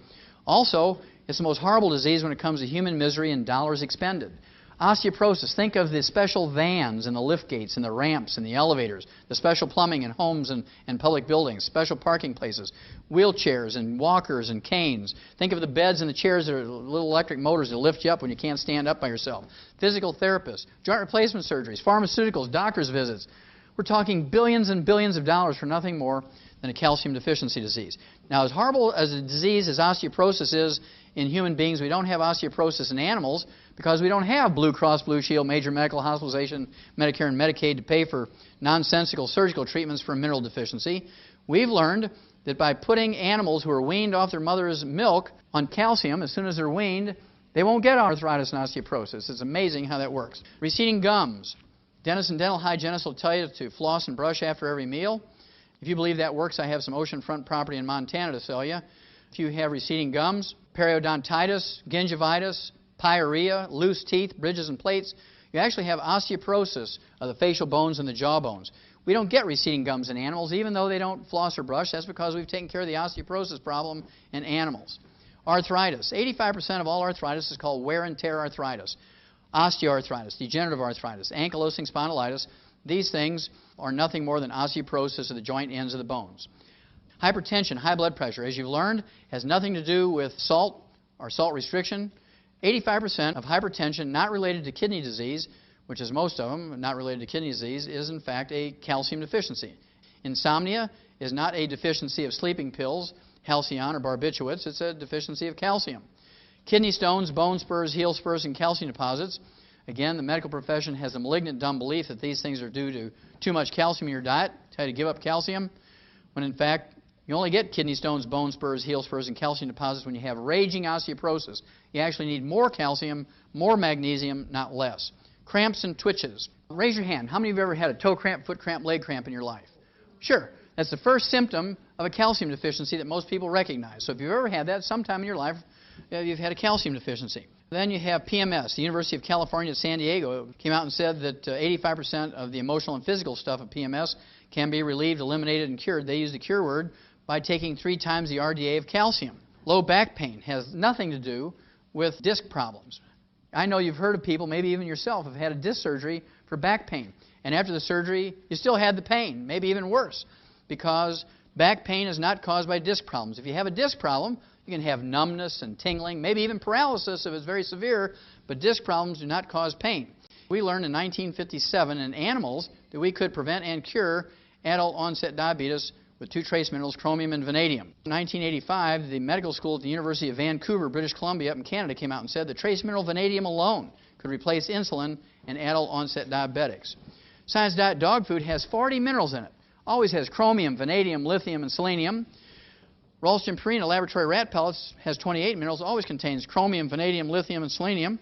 Also, it's the most horrible disease when it comes to human misery and dollars expended. Osteoporosis, think of the special vans and the lift gates and the ramps and the elevators, the special plumbing in homes and public buildings, special parking places, wheelchairs and walkers and canes. Think of the beds and the chairs that are little electric motors that lift you up when you can't stand up by yourself. Physical therapists, joint replacement surgeries, pharmaceuticals, doctor's visits. We're talking billions and billions of dollars for nothing more than a calcium deficiency disease. Now, as horrible as a disease as osteoporosis is in human beings, we don't have osteoporosis in animals because we don't have Blue Cross Blue Shield, major medical hospitalization, Medicare and Medicaid to pay for nonsensical surgical treatments for a mineral deficiency. We've learned that by putting animals who are weaned off their mother's milk on calcium, as soon as they're weaned, they won't get arthritis and osteoporosis. It's amazing how that works. Receding gums. Dentists and dental hygienists will tell you to floss and brush after every meal. If you believe that works, I have some oceanfront property in Montana to sell you. If you have receding gums, periodontitis, gingivitis, pyorrhea, loose teeth, bridges and plates, you actually have osteoporosis of the facial bones and the jaw bones. We don't get receding gums in animals, even though they don't floss or brush. That's because we've taken care of the osteoporosis problem in animals. Arthritis. 85% of all arthritis is called wear and tear arthritis. Osteoarthritis, degenerative arthritis, ankylosing spondylitis. These things are nothing more than osteoporosis of the joint ends of the bones. Hypertension, high blood pressure, as you've learned, has nothing to do with salt or salt restriction. 85% of hypertension not related to kidney disease which is most of them, not related to kidney disease, is in fact a calcium deficiency. Insomnia is not a deficiency of sleeping pills, Halcion or barbiturates. It's a deficiency of calcium. Kidney stones, bone spurs, heel spurs, and calcium deposits. Again, the medical profession has a malignant, dumb belief that these things are due to too much calcium in your diet, tell you to give up calcium, when in fact you only get kidney stones, bone spurs, heel spurs, and calcium deposits when you have raging osteoporosis. You actually need more calcium, more magnesium, not less. Cramps and twitches. Raise your hand. How many of you have ever had a toe cramp, foot cramp, leg cramp in your life? Sure. That's the first symptom of a calcium deficiency that most people recognize. So if you've ever had that sometime in your life, you've had a calcium deficiency. Then you have PMS. The University of California at San Diego came out and said that 85% of the emotional and physical stuff of PMS can be relieved, eliminated, and cured. They use the cure word by taking 3 times the RDA of calcium. Low back pain has nothing to do with disc problems. I know you've heard of people, maybe even yourself, have had a disc surgery for back pain. And after the surgery, you still had the pain, maybe even worse, because back pain is not caused by disc problems. If you have a disc problem, you can have numbness and tingling, maybe even paralysis if it's very severe, but disc problems do not cause pain. We learned in 1957 in animals that we could prevent and cure adult onset diabetes with 2 trace minerals, chromium and vanadium. In 1985, the medical school at the University of Vancouver, British Columbia, up in Canada, came out and said the trace mineral vanadium alone could replace insulin in adult onset diabetics. Science Diet dog food has 40 minerals in it. Always has chromium, vanadium, lithium, and selenium. Ralston Purina laboratory rat pellets has 28 minerals. Always contains chromium, vanadium, lithium, and selenium.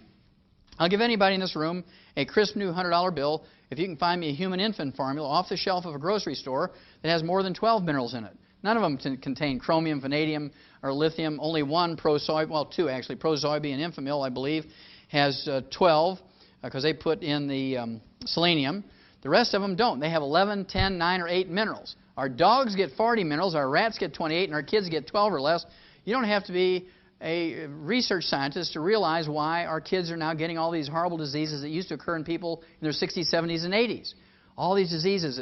I'll give anybody in this room a crisp new $100 bill if you can find me a human infant formula off the shelf of a grocery store that has more than 12 minerals in it. None of them contain chromium, vanadium, or lithium. Only one, well, 2 actually, Prosoybe and Infamil, I believe, has 12 because they put in the selenium. The rest of them don't. They have 11, 10, 9, or 8 minerals. Our dogs get 40 minerals, our rats get 28, and our kids get 12 or less. You don't have to be a research scientist to realize why our kids are now getting all these horrible diseases that used to occur in people in their 60s, 70s, and 80s. All these diseases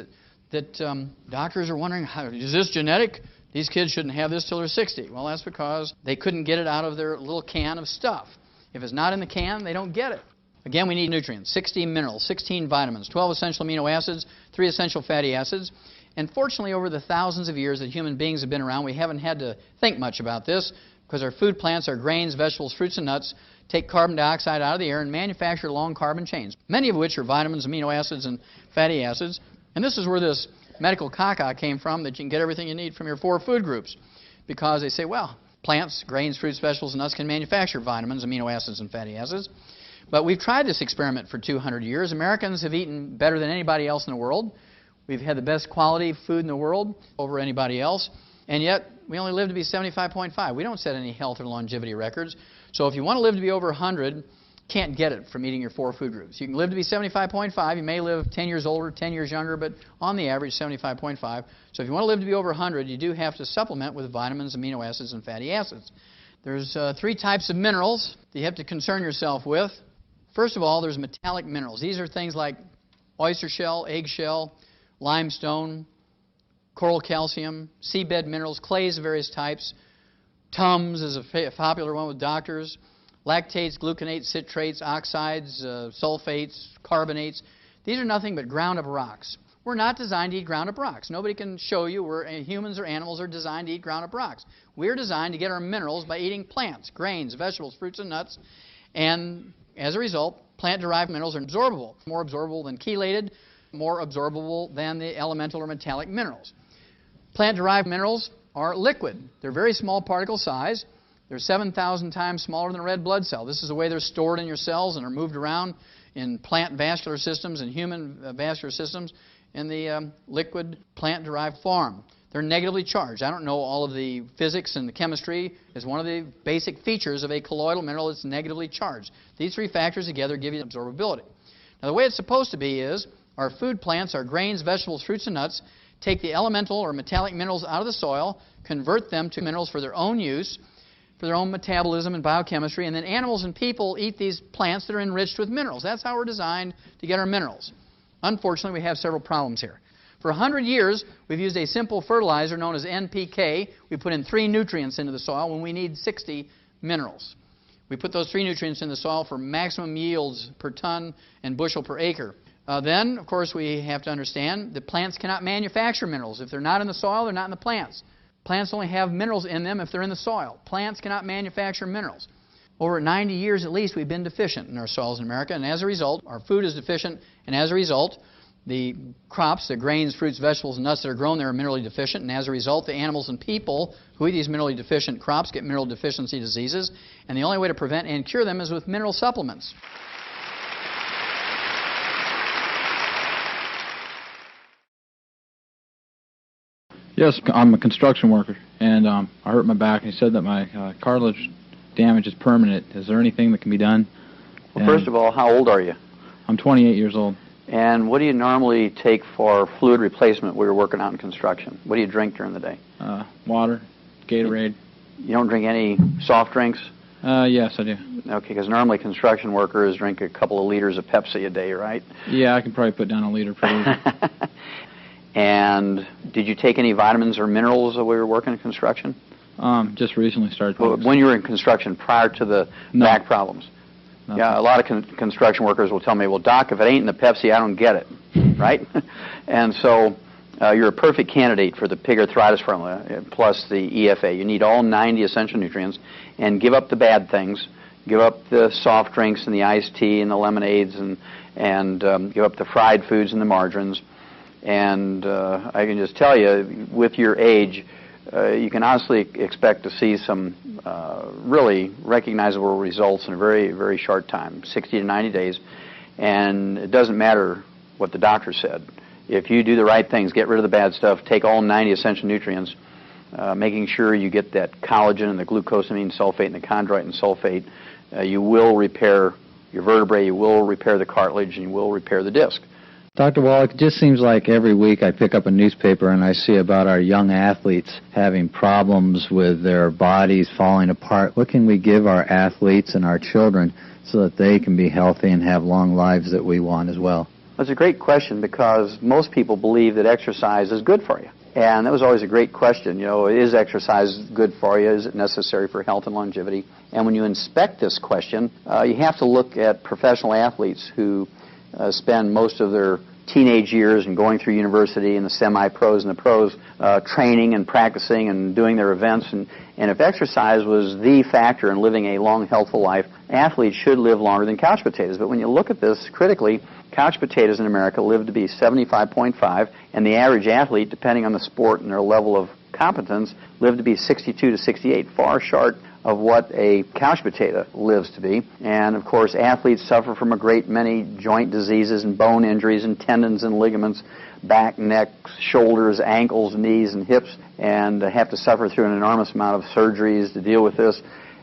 that doctors are wondering, is this genetic? These kids shouldn't have this till they're 60. Well, that's because they couldn't get it out of their little can of stuff. If it's not in the can, they don't get it. Again, we need nutrients, 16 minerals, 16 vitamins, 12 essential amino acids, 3 essential fatty acids. And fortunately, over the thousands of years that human beings have been around, we haven't had to think much about this because our food plants, our grains, vegetables, fruits, and nuts take carbon dioxide out of the air and manufacture long carbon chains, many of which are vitamins, amino acids, and fatty acids. And this is where this medical caca came from, that you can get everything you need from your 4 food groups. Because they say, well, plants, grains, fruits, vegetables, and nuts can manufacture vitamins, amino acids, and fatty acids. But we've tried this experiment for 200 years. Americans have eaten better than anybody else in the world. We've had the best quality food in the world over anybody else. And yet, we only live to be 75.5. We don't set any health or longevity records. So if you want to live to be over 100, can't get it from eating your 4 food groups. You can live to be 75.5. You may live 10 years older, 10 years younger, but on the average, 75.5. So if you want to live to be over 100, you do have to supplement with vitamins, amino acids, and fatty acids. There's 3 types of minerals that you have to concern yourself with. First of all, there's metallic minerals. These are things like oyster shell, eggshell, limestone, coral calcium, seabed minerals, clays of various types. Tums is a popular one with doctors. Lactates, gluconates, citrates, oxides, sulfates, carbonates. These are nothing but ground-up rocks. We're not designed to eat ground-up rocks. Nobody can show you where humans or animals are designed to eat ground-up rocks. We're designed to get our minerals by eating plants, grains, vegetables, fruits, and nuts. And as a result, plant-derived minerals are absorbable, more absorbable than chelated, more absorbable than the elemental or metallic minerals. Plant-derived minerals are liquid. They're very small particle size. They're 7,000 times smaller than a red blood cell. This is the way they're stored in your cells and are moved around in plant vascular systems and human vascular systems in the liquid plant-derived form. They're negatively charged. I don't know all of the physics and the chemistry. It's one of the basic features of a colloidal mineral that's negatively charged. These 3 factors together give you absorbability. Now, the way it's supposed to be is our food plants, our grains, vegetables, fruits, and nuts, take the elemental or metallic minerals out of the soil, convert them to minerals for their own use, for their own metabolism and biochemistry, and then animals and people eat these plants that are enriched with minerals. That's how we're designed to get our minerals. Unfortunately, we have several problems here. For 100 years, we've used a simple fertilizer known as NPK. We put in 3 nutrients into the soil when we need 60 minerals. We put those three nutrients in the soil for maximum yields per ton and bushel per acre. Then, of course, we have to understand that plants cannot manufacture minerals. If they're not in the soil, they're not in the plants. Plants only have minerals in them if they're in the soil. Plants cannot manufacture minerals. Over 90 years at least, we've been deficient in our soils in America, and as a result, our food is deficient, and as a result, the crops, the grains, fruits, vegetables, and nuts that are grown there are minerally deficient, and as a result, the animals and people who eat these minerally deficient crops get mineral deficiency diseases, and the only way to prevent and cure them is with mineral supplements. Yes, I'm a construction worker, and I hurt my back, and he said that my cartilage damage is permanent. Is there anything that can be done? Well, first of all, how old are you? I'm 28 years old. And what do you normally take for fluid replacement when you're working out in construction? What do you drink during the day? Water, Gatorade. You don't drink any soft drinks? Yes, I do. Okay, because normally construction workers drink a couple of liters of Pepsi a day, right? Yeah, I can probably put down a liter pretty easy. And did you take any vitamins or minerals while you were working in construction? Just recently started. When you were in construction, prior to the back problems? Nothing. Yeah, a lot of construction workers will tell me, well, Doc, if it ain't in the Pepsi, I don't get it, right? And so you're a perfect candidate for the pig arthritis formula, plus the EFA. You need all 90 essential nutrients, and give up the bad things. Give up the soft drinks and the iced tea and the lemonades, and give up the fried foods and the margarines. And I can just tell you, with your age, you can honestly expect to see some really recognizable results in a very, very short time, 60 to 90 days. And it doesn't matter what the doctor said. If you do the right things, get rid of the bad stuff, take all 90 essential nutrients, making sure you get that collagen and the glucosamine sulfate and the chondroitin sulfate, you will repair your vertebrae, you will repair the cartilage, and you will repair the disc. Dr. Wallach, it just seems like every week I pick up a newspaper and I see about our young athletes having problems with their bodies falling apart. What can we give our athletes and our children so that they can be healthy and have long lives that we want as well? That's a great question, because most people believe that exercise is good for you. And that was always a great question. You know, is exercise good for you? Is it necessary for health and longevity? And when you inspect this question, you have to look at professional athletes who spend most of their teenage years and going through university and the semi-pros and the pros training and practicing and doing their events. And if exercise was the factor in living a long, healthful life, athletes should live longer than couch potatoes. But when you look at this critically, couch potatoes in America live to be 75.5, and the average athlete, depending on the sport and their level of competence, live to be 62 to 68, far short of what a couch potato lives to be. And of course, athletes suffer from a great many joint diseases and bone injuries and tendons and ligaments, back, neck, shoulders, ankles, knees, and hips, and have to suffer through an enormous amount of surgeries to deal with this.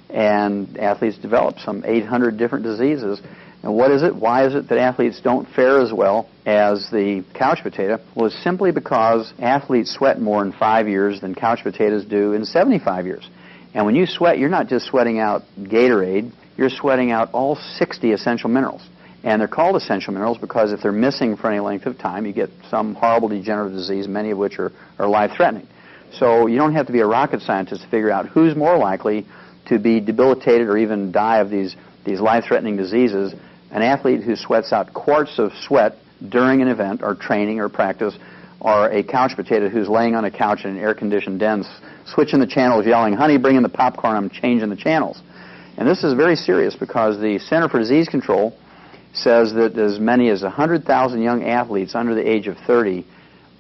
And athletes develop some 800 different diseases. And what is it? Why is it that athletes don't fare as well as the couch potato? Well, it's simply because athletes sweat more in 5 years than couch potatoes do in 75 years. And when you sweat, you're not just sweating out Gatorade, you're sweating out all 60 essential minerals. And they're called essential minerals because if they're missing for any length of time, you get some horrible degenerative disease, many of which are life-threatening. So you don't have to be a rocket scientist to figure out who's more likely to be debilitated or even die of these life-threatening diseases. An athlete who sweats out quarts of sweat during an event or training or practice, or a couch potato who's laying on a couch in an air-conditioned den, switching the channels, yelling, "Honey, bring in the popcorn, I'm changing the channels." And this is very serious because the Center for Disease Control says that as many as 100,000 young athletes under the age of 30,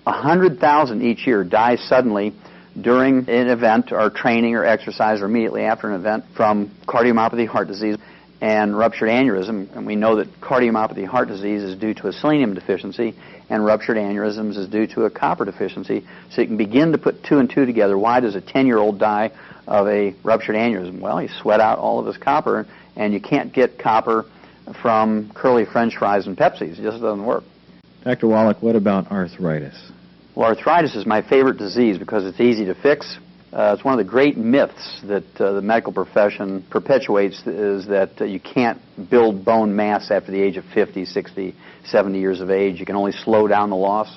100,000 each year die suddenly during an event or training or exercise or immediately after an event from cardiomyopathy, heart disease, and ruptured aneurysm. And we know that cardiomyopathy, heart disease, is due to a selenium deficiency, and ruptured aneurysms is due to a copper deficiency. So you can begin to put two and two together. Why does a 10-year-old die of a ruptured aneurysm? Well, he sweat out all of his copper, and you can't get copper from curly French fries and Pepsis. It just doesn't work. Dr. Wallach, what about arthritis? Well, arthritis is my favorite disease because it's easy to fix. It's one of the great myths that the medical profession perpetuates, is that you can't build bone mass after the age of 50, 60, 70 years of age. You can only slow down the loss.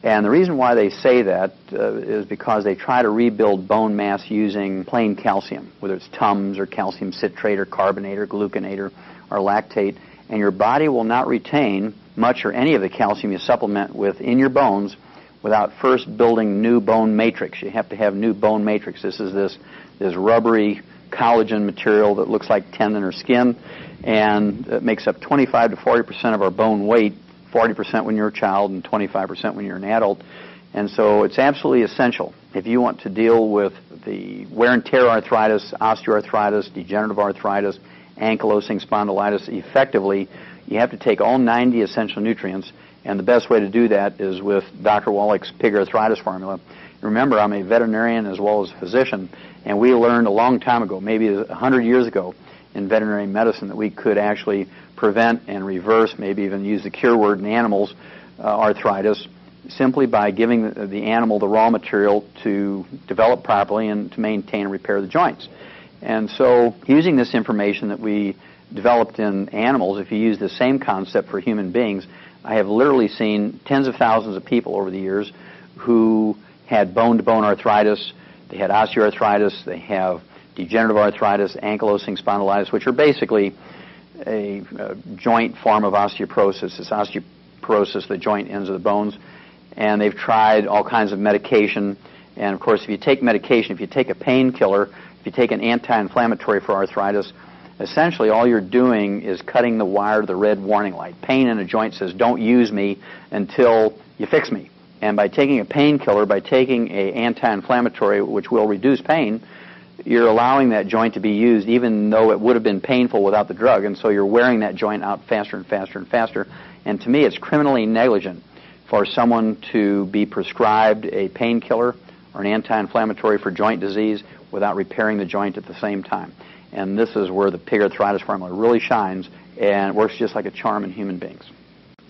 And the reason why they say that is because they try to rebuild bone mass using plain calcium, whether it's Tums or calcium citrate or carbonate or gluconate or lactate, and your body will not retain much or any of the calcium you supplement with in your bones without first building new bone matrix. You have to have new bone matrix. This is this rubbery collagen material that looks like tendon or skin, and it makes up 25 to 40% of our bone weight, 40% when you're a child and 25% when you're an adult. And so it's absolutely essential if you want to deal with the wear and tear arthritis, osteoarthritis, degenerative arthritis, ankylosing spondylitis effectively. You have to take all 90 essential nutrients, and the best way to do that is with Dr. Wallach's pig arthritis formula. Remember, I'm a veterinarian as well as a physician, and we learned a long time ago, maybe 100 years ago, in veterinary medicine that we could actually prevent and reverse, maybe even use the cure word in animals, arthritis, simply by giving the animal the raw material to develop properly and to maintain and repair the joints. And so using this information that we developed in animals, if you use the same concept for human beings, I have literally seen tens of thousands of people over the years who had bone-to-bone arthritis, they had osteoarthritis, they have degenerative arthritis, ankylosing spondylitis, which are basically a joint form of osteoporosis. It's osteoporosis, the joint ends of the bones. And they've tried all kinds of medication. And, of course, if you take medication, if you take a painkiller, if you take an anti-inflammatory for arthritis, essentially all you're doing is cutting the wire to the red warning light. Pain in a joint says, don't use me until you fix me. And by taking a painkiller, by taking an anti-inflammatory, which will reduce pain, you're allowing that joint to be used even though it would have been painful without the drug, and so you're wearing that joint out faster and faster and faster. And to me, it's criminally negligent for someone to be prescribed a painkiller or an anti-inflammatory for joint disease without repairing the joint at the same time. And this is where the pig arthritis formula really shines, and it works just like a charm in human beings.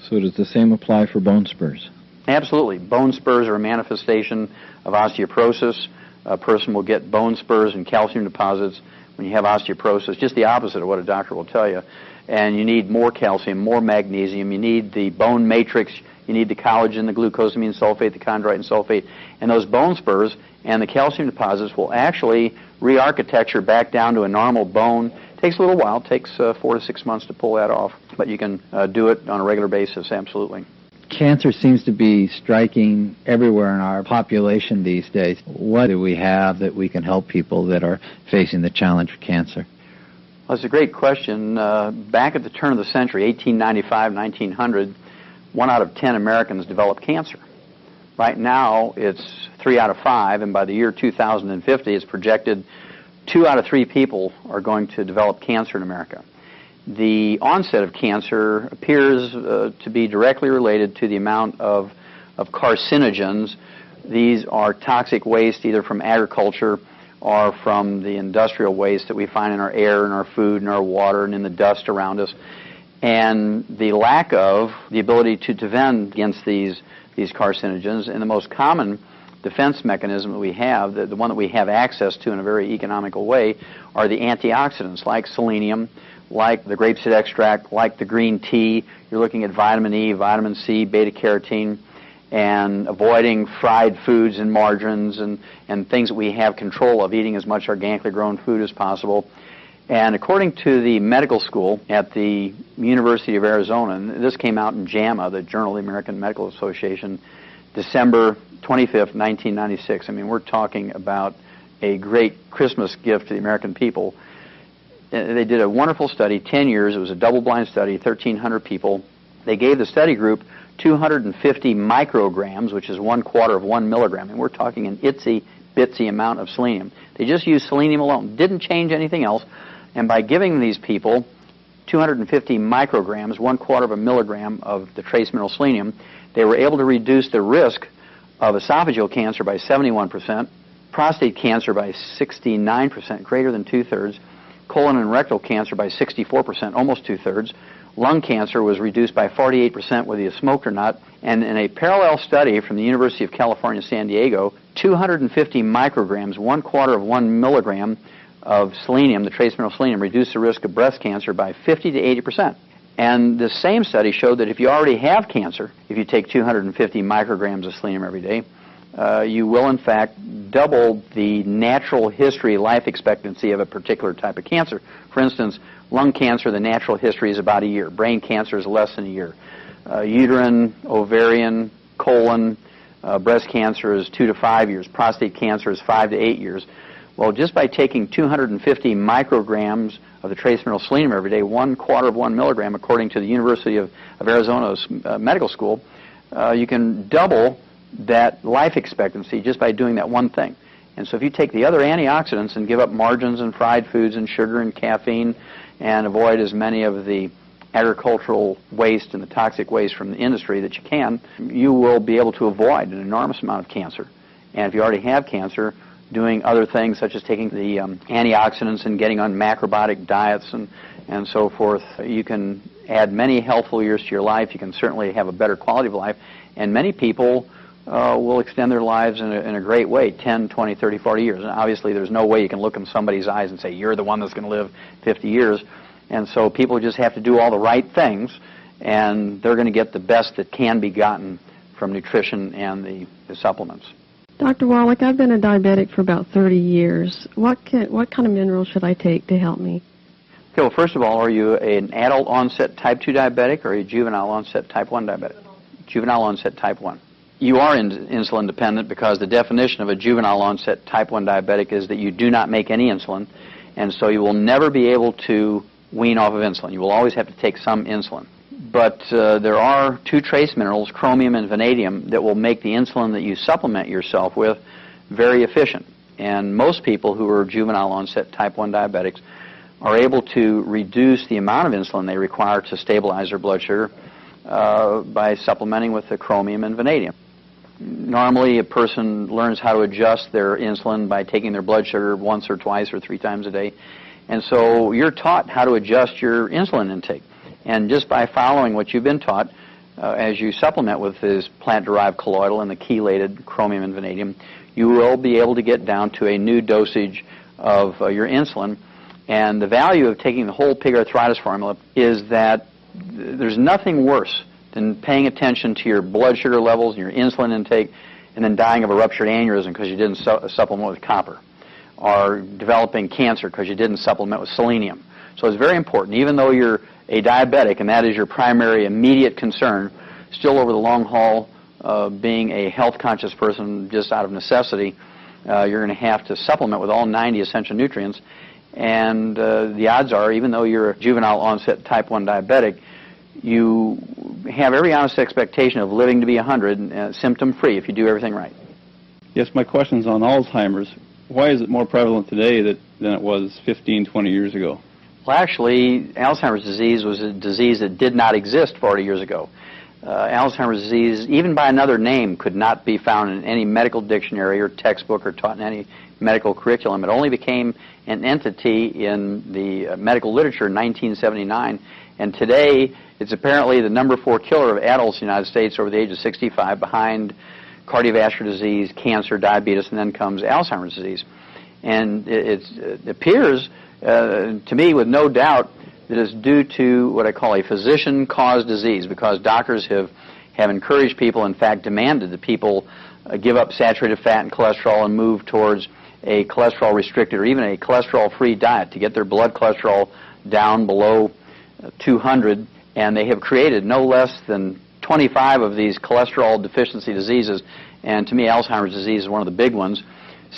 So does the same apply for bone spurs? Absolutely. Bone spurs are a manifestation of osteoporosis. A person will get bone spurs and calcium deposits when you have osteoporosis, just the opposite of what a doctor will tell you. And you need more calcium, more magnesium. You need the bone matrix. You need the collagen, the glucosamine sulfate, the chondroitin sulfate. And those bone spurs and the calcium deposits will actually re-architecture back down to a normal bone. It takes a little while. It takes 4 to 6 months to pull that off. But you can do it on a regular basis, absolutely. Cancer seems to be striking everywhere in our population these days. What do we have that we can help people that are facing the challenge of cancer? Well, it's a great question. Back at the turn of the century, 1895, 1900, 1 out of 10 Americans developed cancer. Right now, it's 3 out of 5, and by the year 2050, it's projected 2 out of 3 people are going to develop cancer in America. The onset of cancer appears to be directly related to the amount of carcinogens. These are toxic waste either from agriculture or from the industrial waste that we find in our air and our food and our water and in the dust around us. And the lack of the ability to defend against these carcinogens, and the most common defense mechanism that we have, the one that we have access to in a very economical way, are the antioxidants like selenium, like the grapeseed extract, like the green tea. You're looking at vitamin E, vitamin C, beta-carotene, and avoiding fried foods and margarines and things that we have control of, eating as much organically grown food as possible. And according to the medical school at the University of Arizona, and this came out in JAMA, the Journal of the American Medical Association, December 25th, 1996. I mean, we're talking about a great Christmas gift to the American people. They did a wonderful study, 10 years. It was a double-blind study, 1,300 people. They gave the study group 250 micrograms, which is 1/4 of 1 milligram. And we're talking an itsy-bitsy amount of selenium. They just used selenium alone. Didn't change anything else. And by giving these people 250 micrograms, 1/4 of a milligram of the trace mineral selenium, they were able to reduce the risk of esophageal cancer by 71%, prostate cancer by 69%, greater than 2/3, colon and rectal cancer by 64%, almost 2/3. Lung cancer was reduced by 48% whether you smoked or not. And in a parallel study from the University of California, San Diego, 250 micrograms, 1/4 of 1 milligram of selenium, the trace mineral selenium, reduced the risk of breast cancer by 50 to 80%. And the same study showed that if you already have cancer, if you take 250 micrograms of selenium every day, you will in fact double the natural history life expectancy of a particular type of cancer. For instance, lung cancer, the natural history is about a year. Brain cancer is less than a year. Uterine, ovarian, colon, breast cancer is 2 to 5 years. Prostate cancer is 5 to 8 years. Well, just by taking 250 micrograms of the trace mineral selenium every day, 1/4 of 1 milligram, according to the University of Arizona's medical school, you can double that life expectancy just by doing that one thing. And so if you take the other antioxidants and give up margarines and fried foods and sugar and caffeine and avoid as many of the agricultural waste and the toxic waste from the industry that you can, you will be able to avoid an enormous amount of cancer. And if you already have cancer, doing other things such as taking the antioxidants and getting on macrobiotic diets and so forth, you can add many healthful years to your life. You can certainly have a better quality of life. And many people will extend their lives in a great way, 10, 20, 30, 40 years. And obviously there's no way you can look in somebody's eyes and say, you're the one that's going to live 50 years. And so people just have to do all the right things, and they're going to get the best that can be gotten from nutrition and the supplements. Dr. Wallach, I've been a diabetic for about 30 years. What kind of minerals should I take to help me? Okay, well, first of all, are you an adult onset type 2 diabetic or are you juvenile onset type 1 diabetic? Juvenile onset type 1. You are insulin dependent because the definition of a juvenile onset type 1 diabetic is that you do not make any insulin, and so you will never be able to wean off of insulin. You will always have to take some insulin. But there are 2 trace minerals, chromium and vanadium, that will make the insulin that you supplement yourself with very efficient. And most people who are juvenile onset type 1 diabetics are able to reduce the amount of insulin they require to stabilize their blood sugar by supplementing with the chromium and vanadium. Normally, a person learns how to adjust their insulin by taking their blood sugar once or twice or 3 times a day. And so you're taught how to adjust your insulin intake. And just by following what you've been taught, as you supplement with this plant-derived colloidal and the chelated chromium and vanadium, you will be able to get down to a new dosage of your insulin. And the value of taking the whole pig arthritis formula is that there's nothing worse than paying attention to your blood sugar levels and your insulin intake and then dying of a ruptured aneurysm because you didn't supplement with copper, or developing cancer because you didn't supplement with selenium. So it's very important, even though you're a diabetic and that is your primary immediate concern, still over the long haul, being a health-conscious person just out of necessity, you're going to have to supplement with all 90 essential nutrients. And the odds are, even though you're a juvenile onset type 1 diabetic, you have every honest expectation of living to be 100, symptom-free, if you do everything right. Yes, my question's on Alzheimer's. Why is it more prevalent today than it was 15, 20 years ago? Well, actually, Alzheimer's disease was a disease that did not exist 40 years ago. Alzheimer's disease, even by another name, could not be found in any medical dictionary or textbook or taught in any medical curriculum. It only became an entity in the medical literature in 1979, and today it's apparently the number 4 killer of adults in the United States over the age of 65, behind cardiovascular disease, cancer, diabetes, and then comes Alzheimer's disease. And it appears to me with no doubt that it's due to what I call a physician-caused disease, because doctors have encouraged people, in fact demanded that people give up saturated fat and cholesterol and move towards a cholesterol-restricted or even a cholesterol-free diet to get their blood cholesterol down below 200, and they have created no less than 25 of these cholesterol deficiency diseases, and to me Alzheimer's disease is one of the big ones.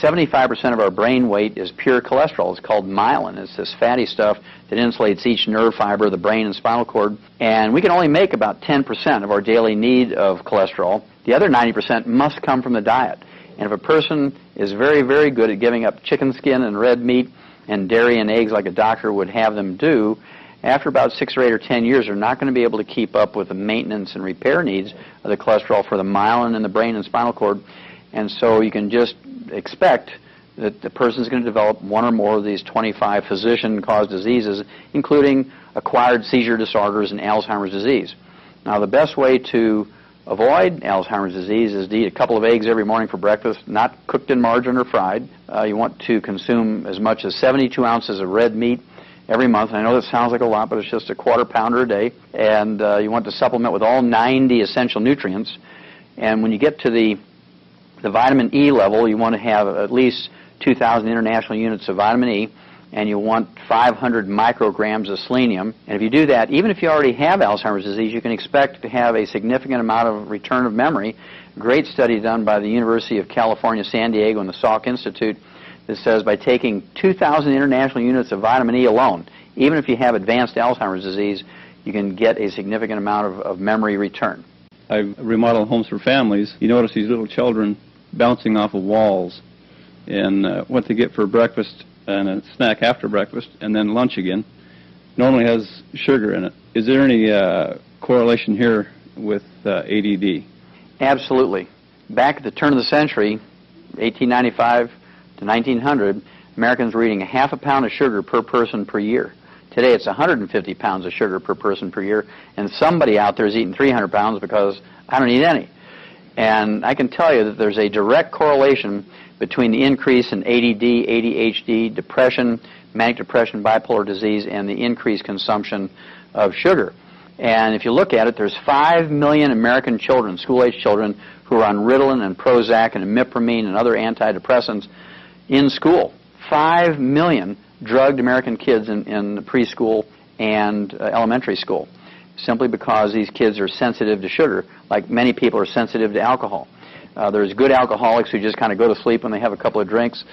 75% of our brain weight is pure cholesterol. It's called myelin. It's this fatty stuff that insulates each nerve fiber of the brain and spinal cord. And we can only make about 10% of our daily need of cholesterol. The other 90% must come from the diet. And if a person is very, very good at giving up chicken skin and red meat and dairy and eggs like a doctor would have them do, after about 6 or 8 or 10 years, they're not going to be able to keep up with the maintenance and repair needs of the cholesterol for the myelin in the brain and spinal cord. And so you can just expect that the person is going to develop one or more of these 25 physician-caused diseases, including acquired seizure disorders and Alzheimer's disease. Now, the best way to avoid Alzheimer's disease is to eat a couple of eggs every morning for breakfast, not cooked in margarine or fried. You want to consume as much as 72 ounces of red meat every month. And I know that sounds like a lot, but it's just a quarter pounder a day. And you want to supplement with all 90 essential nutrients. And when you get to the vitamin E level, you want to have at least 2,000 international units of vitamin E, and you want 500 micrograms of selenium. And if you do that, even if you already have Alzheimer's disease, you can expect to have a significant amount of return of memory. A great study done by the University of California, San Diego, and the Salk Institute that says by taking 2,000 international units of vitamin E alone, even if you have advanced Alzheimer's disease, you can get a significant amount of memory return. I've remodeled homes for families. You notice these little children bouncing off of walls, and what they get for breakfast and a snack after breakfast, and then lunch again, normally has sugar in it. Is there any correlation here with ADD? Absolutely. Back at the turn of the century, 1895 to 1900, Americans were eating half a pound of sugar per person per year. Today it's 150 pounds of sugar per person per year, and somebody out there is eating 300 pounds because I don't eat any. And I can tell you that there's a direct correlation between the increase in ADD, ADHD, depression, manic depression, bipolar disease, and the increased consumption of sugar. And if you look at it, there's 5 million American children, school-age children, who are on Ritalin and Prozac and imipramine and other antidepressants in school. 5 million drugged American kids in preschool and elementary school, simply because these kids are sensitive to sugar, like many people are sensitive to alcohol. There's good alcoholics who just kind of go to sleep when they have a couple of drinks.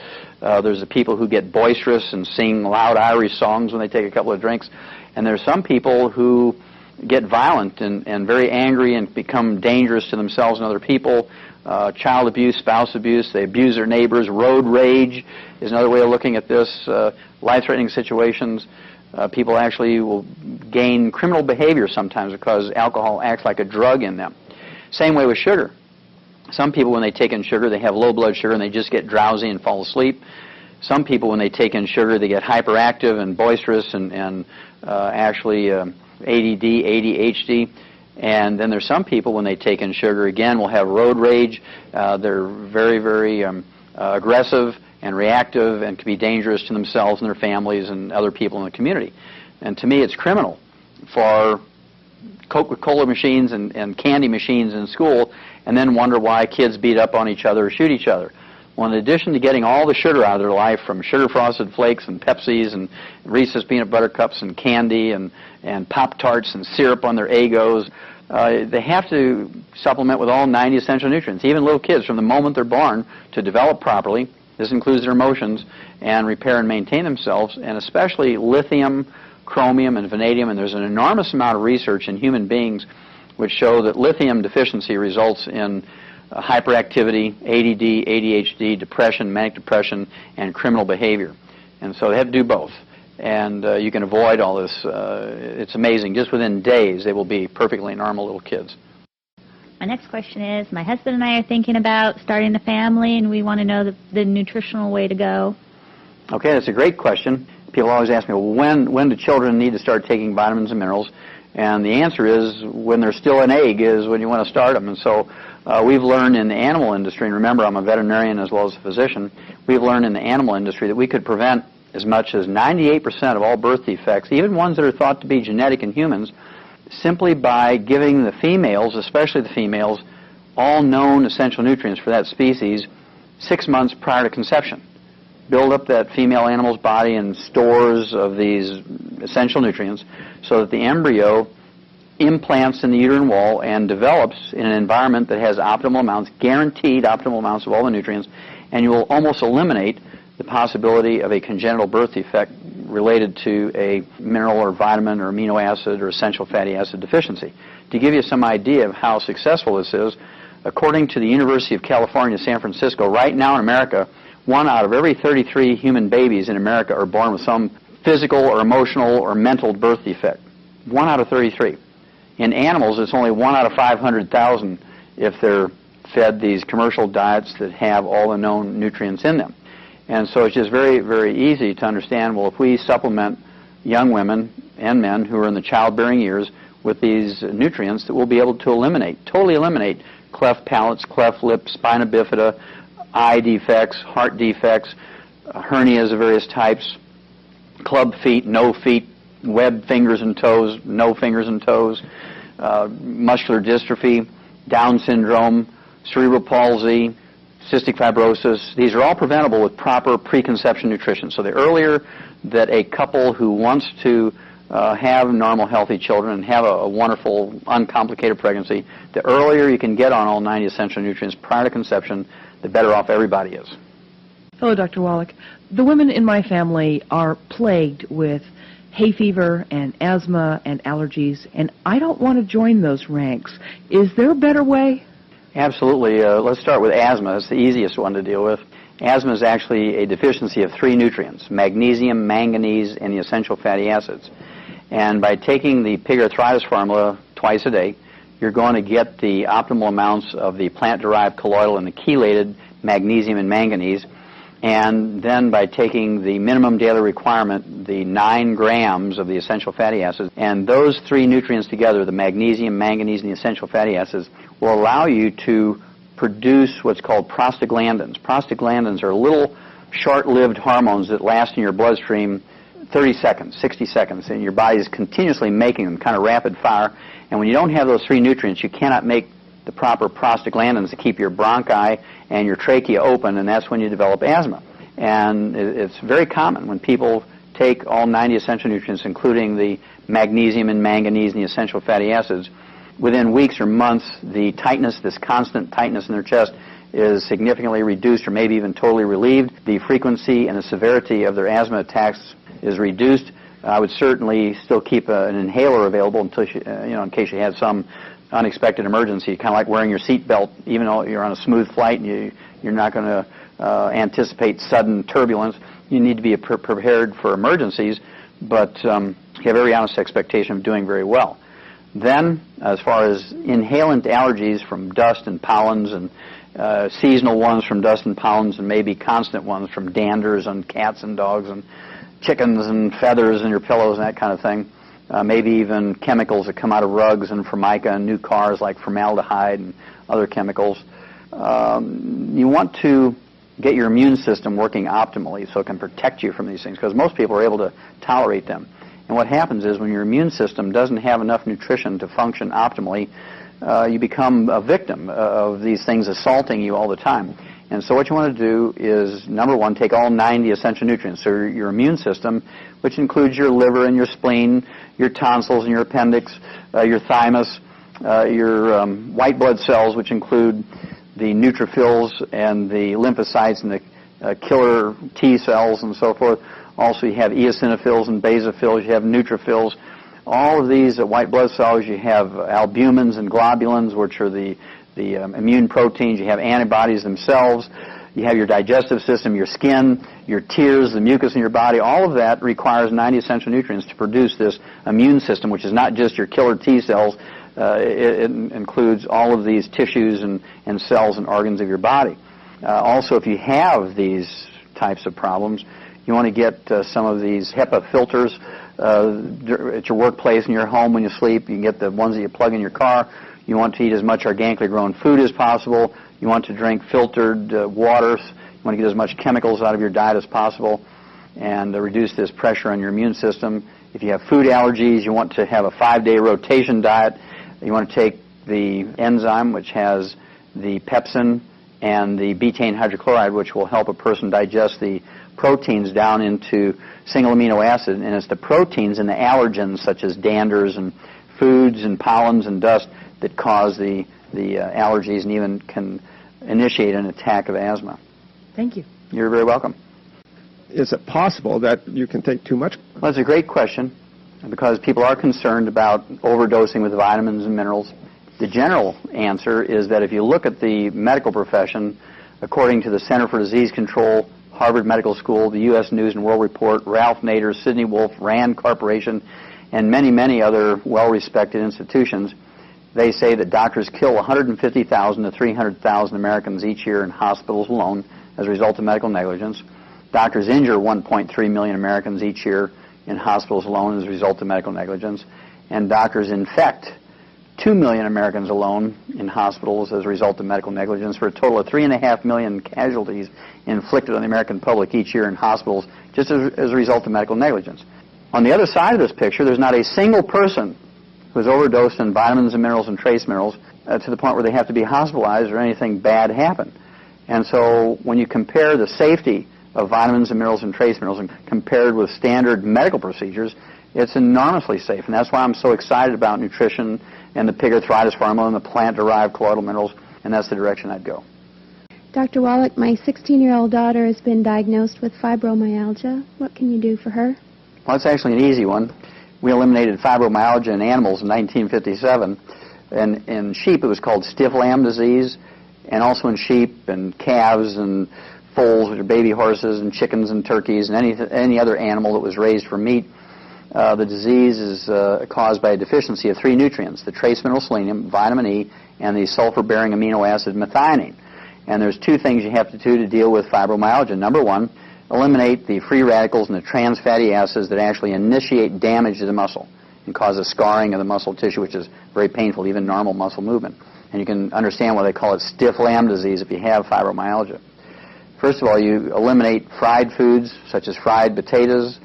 There's the people who get boisterous and sing loud Irish songs when they take a couple of drinks. And there's some people who get violent and very angry and become dangerous to themselves and other people. Child abuse, spouse abuse, they abuse their neighbors. Road rage is another way of looking at this. Life-threatening situations. People actually will gain criminal behavior sometimes because alcohol acts like a drug in them. Same way with sugar. Some people, when they take in sugar, they have low blood sugar and they just get drowsy and fall asleep. Some people, when they take in sugar, they get hyperactive and boisterous and actually ADD, ADHD. And then there's some people, when they take in sugar, again, will have road rage. They're very, very aggressive and reactive and can be dangerous to themselves and their families and other people in the community. And to me, it's criminal for Coca-Cola machines and candy machines in school and then wonder why kids beat up on each other or shoot each other. Well, in addition to getting all the sugar out of their life from sugar frosted flakes and Pepsis and Reese's peanut butter cups and candy and Pop-Tarts and syrup on their Eggos, they have to supplement with all 90 essential nutrients. Even little kids, from the moment they're born, to develop properly, this includes their emotions, and repair and maintain themselves, and especially lithium, chromium, and vanadium. And there's an enormous amount of research in human beings which show that lithium deficiency results in hyperactivity, ADD, ADHD, depression, manic depression, and criminal behavior. And so they have to do both. And you can avoid all this. It's amazing. Just within days, they will be perfectly normal little kids. My next question is, my husband and I are thinking about starting a family, and we want to know the nutritional way to go. Okay, that's a great question. People always ask me, well, when do children need to start taking vitamins and minerals? And the answer is, when they're still an egg is when you want to start them. And so we've learned in the animal industry, and remember, I'm a veterinarian as well as a physician, we've learned in the animal industry that we could prevent as much as 98% of all birth defects, even ones that are thought to be genetic in humans, simply by giving the females, especially the females, all known essential nutrients for that species 6 months prior to conception. Build up that female animal's body in stores of these essential nutrients so that the embryo implants in the uterine wall and develops in an environment that has optimal amounts, guaranteed optimal amounts of all the nutrients, and you will almost eliminate the possibility of a congenital birth defect related to a mineral or vitamin or amino acid or essential fatty acid deficiency. To give you some idea of how successful this is, according to the University of California, San Francisco, right now in America, 1 out of every 33 human babies in America are born with some physical or emotional or mental birth defect. 1 out of 33. In animals, it's only 1 out of 500,000 if they're fed these commercial diets that have all the known nutrients in them. And so it's just very, very easy to understand, well, if we supplement young women and men who are in the childbearing years with these nutrients, that we'll be able to eliminate, totally eliminate cleft palates, cleft lips, spina bifida, eye defects, heart defects, hernias of various types, club feet, no feet, webbed fingers and toes, no fingers and toes, muscular dystrophy, Down syndrome, cerebral palsy, cystic fibrosis. These are all preventable with proper preconception nutrition. So the earlier that a couple who wants to have normal, healthy children and have a wonderful, uncomplicated pregnancy, the earlier you can get on all 90 essential nutrients prior to conception, the better off everybody is. Hello, Dr. Wallach. The women in my family are plagued with hay fever and asthma and allergies, and I don't want to join those ranks. Is there a better way? Absolutely. Let's start with asthma. It's the easiest one to deal with. Asthma is actually a deficiency of 3 nutrients, magnesium, manganese, and the essential fatty acids. And by taking the pig arthritis formula twice a day, you're going to get the optimal amounts of the plant-derived colloidal and the chelated magnesium and manganese. And then by taking the minimum daily requirement, the 9 grams of the essential fatty acids, and those 3 nutrients together, the magnesium, manganese, and the essential fatty acids, will allow you to produce what's called prostaglandins. Prostaglandins are little short-lived hormones that last in your bloodstream 30 seconds, 60 seconds, and your body is continuously making them, kind of rapid fire. And when you don't have those 3 nutrients, you cannot make the proper prostaglandins to keep your bronchi and your trachea open, and that's when you develop asthma. And it's very common when people take all 90 essential nutrients, including the magnesium and manganese and the essential fatty acids, within weeks or months, the tightness, this constant tightness in their chest, is significantly reduced or maybe even totally relieved. The frequency and the severity of their asthma attacks is reduced. I would certainly still keep an inhaler available until in case you had some unexpected emergency, kind of like wearing your seat belt, even though you're on a smooth flight and you're not going to anticipate sudden turbulence. You need to be prepared for emergencies, but you have every honest expectation of doing very well. Then, as far as inhalant allergies from dust and pollens, and seasonal ones from dust and pollens, and maybe constant ones from danders on cats and dogs and chickens and feathers in your pillows and that kind of thing, maybe even chemicals that come out of rugs and formica and new cars like formaldehyde and other chemicals. You want to get your immune system working optimally so it can protect you from these things, because most people are able to tolerate them. And what happens is when your immune system doesn't have enough nutrition to function optimally, you become a victim of these things assaulting you all the time. And so what you want to do is, number one, take all 90 essential nutrients. So your immune system, which includes your liver and your spleen, your tonsils and your appendix, your thymus, your white blood cells, which include the neutrophils and the lymphocytes and the killer T cells and so forth. Also, you have eosinophils and basophils. You have neutrophils. All of these white blood cells, you have albumins and globulins, which are the immune proteins. You have antibodies themselves. You have your digestive system, your skin, your tears, the mucus in your body. All of that requires 90 essential nutrients to produce this immune system, which is not just your killer T cells. It includes all of these tissues and cells and organs of your body. Also, if you have these types of problems, you want to get some of these HEPA filters at your workplace, in your home when you sleep. You can get the ones that you plug in your car. You want to eat as much organically grown food as possible. You want to drink filtered water. You want to get as much chemicals out of your diet as possible and reduce this pressure on your immune system. If you have food allergies, you want to have a 5-day rotation diet. You want to take the enzyme, which has the pepsin and the betaine hydrochloride, which will help a person digest the proteins down into single amino acid. And it's the proteins and the allergens, such as danders and foods and pollens and dust, that cause the allergies and even can initiate an attack of asthma. Thank you. You're very welcome. Is it possible that you can take too much? Well, that's a great question, because people are concerned about overdosing with vitamins and minerals. The general answer is that if you look at the medical profession, according to the Center for Disease Control, Harvard Medical School, the U.S. News and World Report, Ralph Nader, Sidney Wolf, Rand Corporation, and many, many other well-respected institutions, they say that doctors kill 150,000 to 300,000 Americans each year in hospitals alone as a result of medical negligence. Doctors injure 1.3 million Americans each year in hospitals alone as a result of medical negligence. And doctors infect 2 million Americans alone in hospitals as a result of medical negligence, for a total of 3.5 million casualties inflicted on the American public each year in hospitals just as a result of medical negligence. On the other side of this picture, there's not a single person who's overdosed in vitamins and minerals and trace minerals to the point where they have to be hospitalized or anything bad happen. And so when you compare the safety of vitamins and minerals and trace minerals and compared with standard medical procedures, it's enormously safe. And that's why I'm so excited about nutrition and the pig arthritis formula and the plant-derived colloidal minerals, and that's the direction I'd go. Dr. Wallach, my 16-year-old daughter has been diagnosed with fibromyalgia. What can you do for her? Well, it's actually an easy one. We eliminated fibromyalgia in animals in 1957. And in sheep, it was called stiff lamb disease, and also in sheep and calves and foals, which are baby horses, and chickens and turkeys, and any other animal that was raised for meat. The disease is caused by a deficiency of 3 nutrients, the trace mineral selenium, vitamin E, and the sulfur-bearing amino acid methionine. And there's 2 things you have to do to deal with fibromyalgia. Number 1, eliminate the free radicals and the trans fatty acids that actually initiate damage to the muscle and cause a scarring of the muscle tissue, which is very painful, even normal muscle movement. And you can understand why they call it stiff lamb disease if you have fibromyalgia. First of all, you eliminate fried foods such as fried potatoes,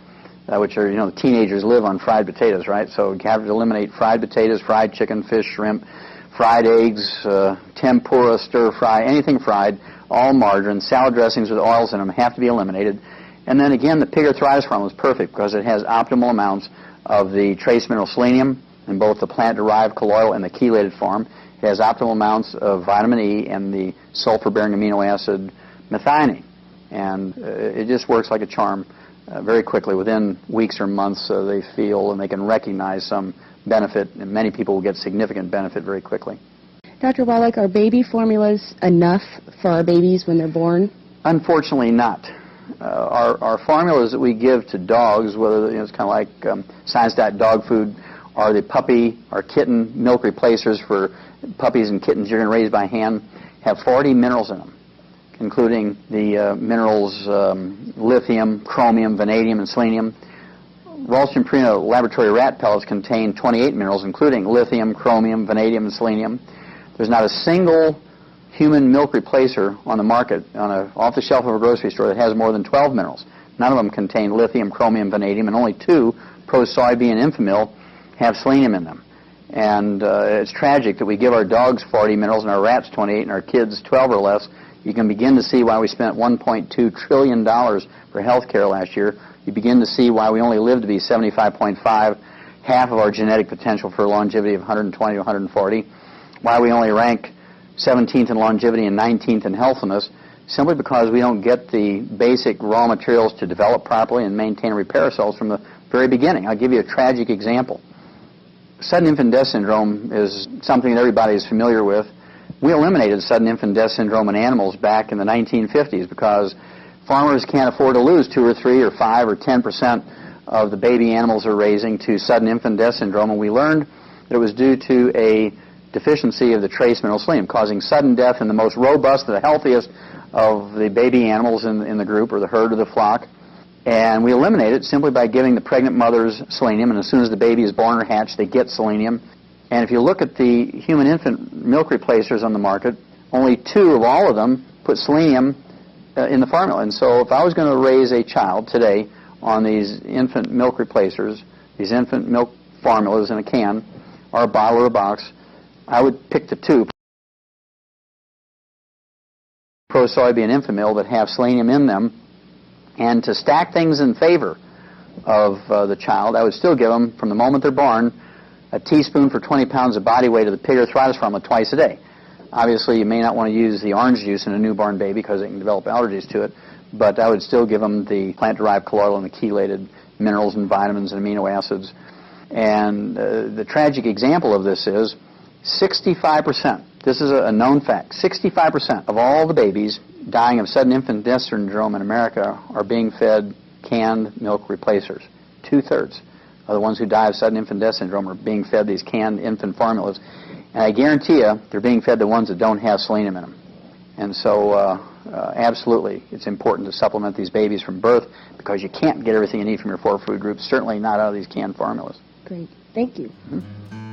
which are, the teenagers live on fried potatoes, right? So you have to eliminate fried potatoes, fried chicken, fish, shrimp, fried eggs, tempura, stir fry, anything fried, all margarine, salad dressings with oils in them have to be eliminated. And then again, the pig arthritis formula is perfect because it has optimal amounts of the trace mineral selenium in both the plant-derived colloidal and the chelated form. It has optimal amounts of vitamin E and the sulfur-bearing amino acid methionine. And it just works like a charm very quickly. Within weeks or months, they feel and they can recognize some benefit, and many people will get significant benefit very quickly. Dr. Wallach, are baby formulas enough for our babies when they're born? Unfortunately not. Our formulas that we give to dogs, whether it's kind of like Science Diet dog food, or the puppy or kitten milk replacers for puppies and kittens you're going to raise by hand, have 40 minerals in them, including the minerals lithium, chromium, vanadium, and selenium. Ralston Purina laboratory rat pellets contain 28 minerals, including lithium, chromium, vanadium, and selenium. There's not a single human milk replacer on the market, off the shelf of a grocery store, that has more than 12 minerals. None of them contain lithium, chromium, vanadium, and only 2, Pro-Soybean and Infamil, have selenium in them. And it's tragic that we give our dogs 40 minerals and our rats 28 and our kids 12 or less. You can begin to see why we spent $1.2 trillion for health care last year. You begin to see why we only live to be 75.5, half of our genetic potential for longevity of 120 to 140, why we only rank 17th in longevity and 19th in healthiness, simply because we don't get the basic raw materials to develop properly and maintain and repair ourselves from the very beginning. I'll give you a tragic example. Sudden infant death syndrome is something that everybody is familiar with. We eliminated sudden infant death syndrome in animals back in the 1950s because farmers can't afford to lose 2 or 3 or 5 or 10% of the baby animals they're raising to sudden infant death syndrome, and we learned that it was due to a deficiency of the trace mineral selenium, causing sudden death in the most robust, the healthiest of the baby animals in the group or the herd or the flock. And we eliminate it simply by giving the pregnant mothers selenium, and as soon as the baby is born or hatched, they get selenium. And if you look at the human infant milk replacers on the market, only 2 of all of them put selenium in the formula. And so if I was going to raise a child today on these infant milk replacers, these infant milk formulas in a can, or a bottle or a box, I would pick the 2, Pro-Soybean and Infamil, that have selenium in them. And to stack things in favor of the child, I would still give them, from the moment they're born, a teaspoon for 20 pounds of body weight of the pig arthritis formula twice a day. Obviously, you may not want to use the orange juice in a newborn baby because it can develop allergies to it, but I would still give them the plant-derived colloidal and the chelated minerals and vitamins and amino acids. And the tragic example of this is 65%, this is a known fact, 65% of all the babies dying of sudden infant death syndrome in America are being fed canned milk replacers. 2/3 of the ones who die of sudden infant death syndrome are being fed these canned infant formulas. And I guarantee you, they're being fed the ones that don't have selenium in them. And so, absolutely, it's important to supplement these babies from birth because you can't get everything you need from your 4 food groups, certainly not out of these canned formulas. Great. Thank you. Mm-hmm.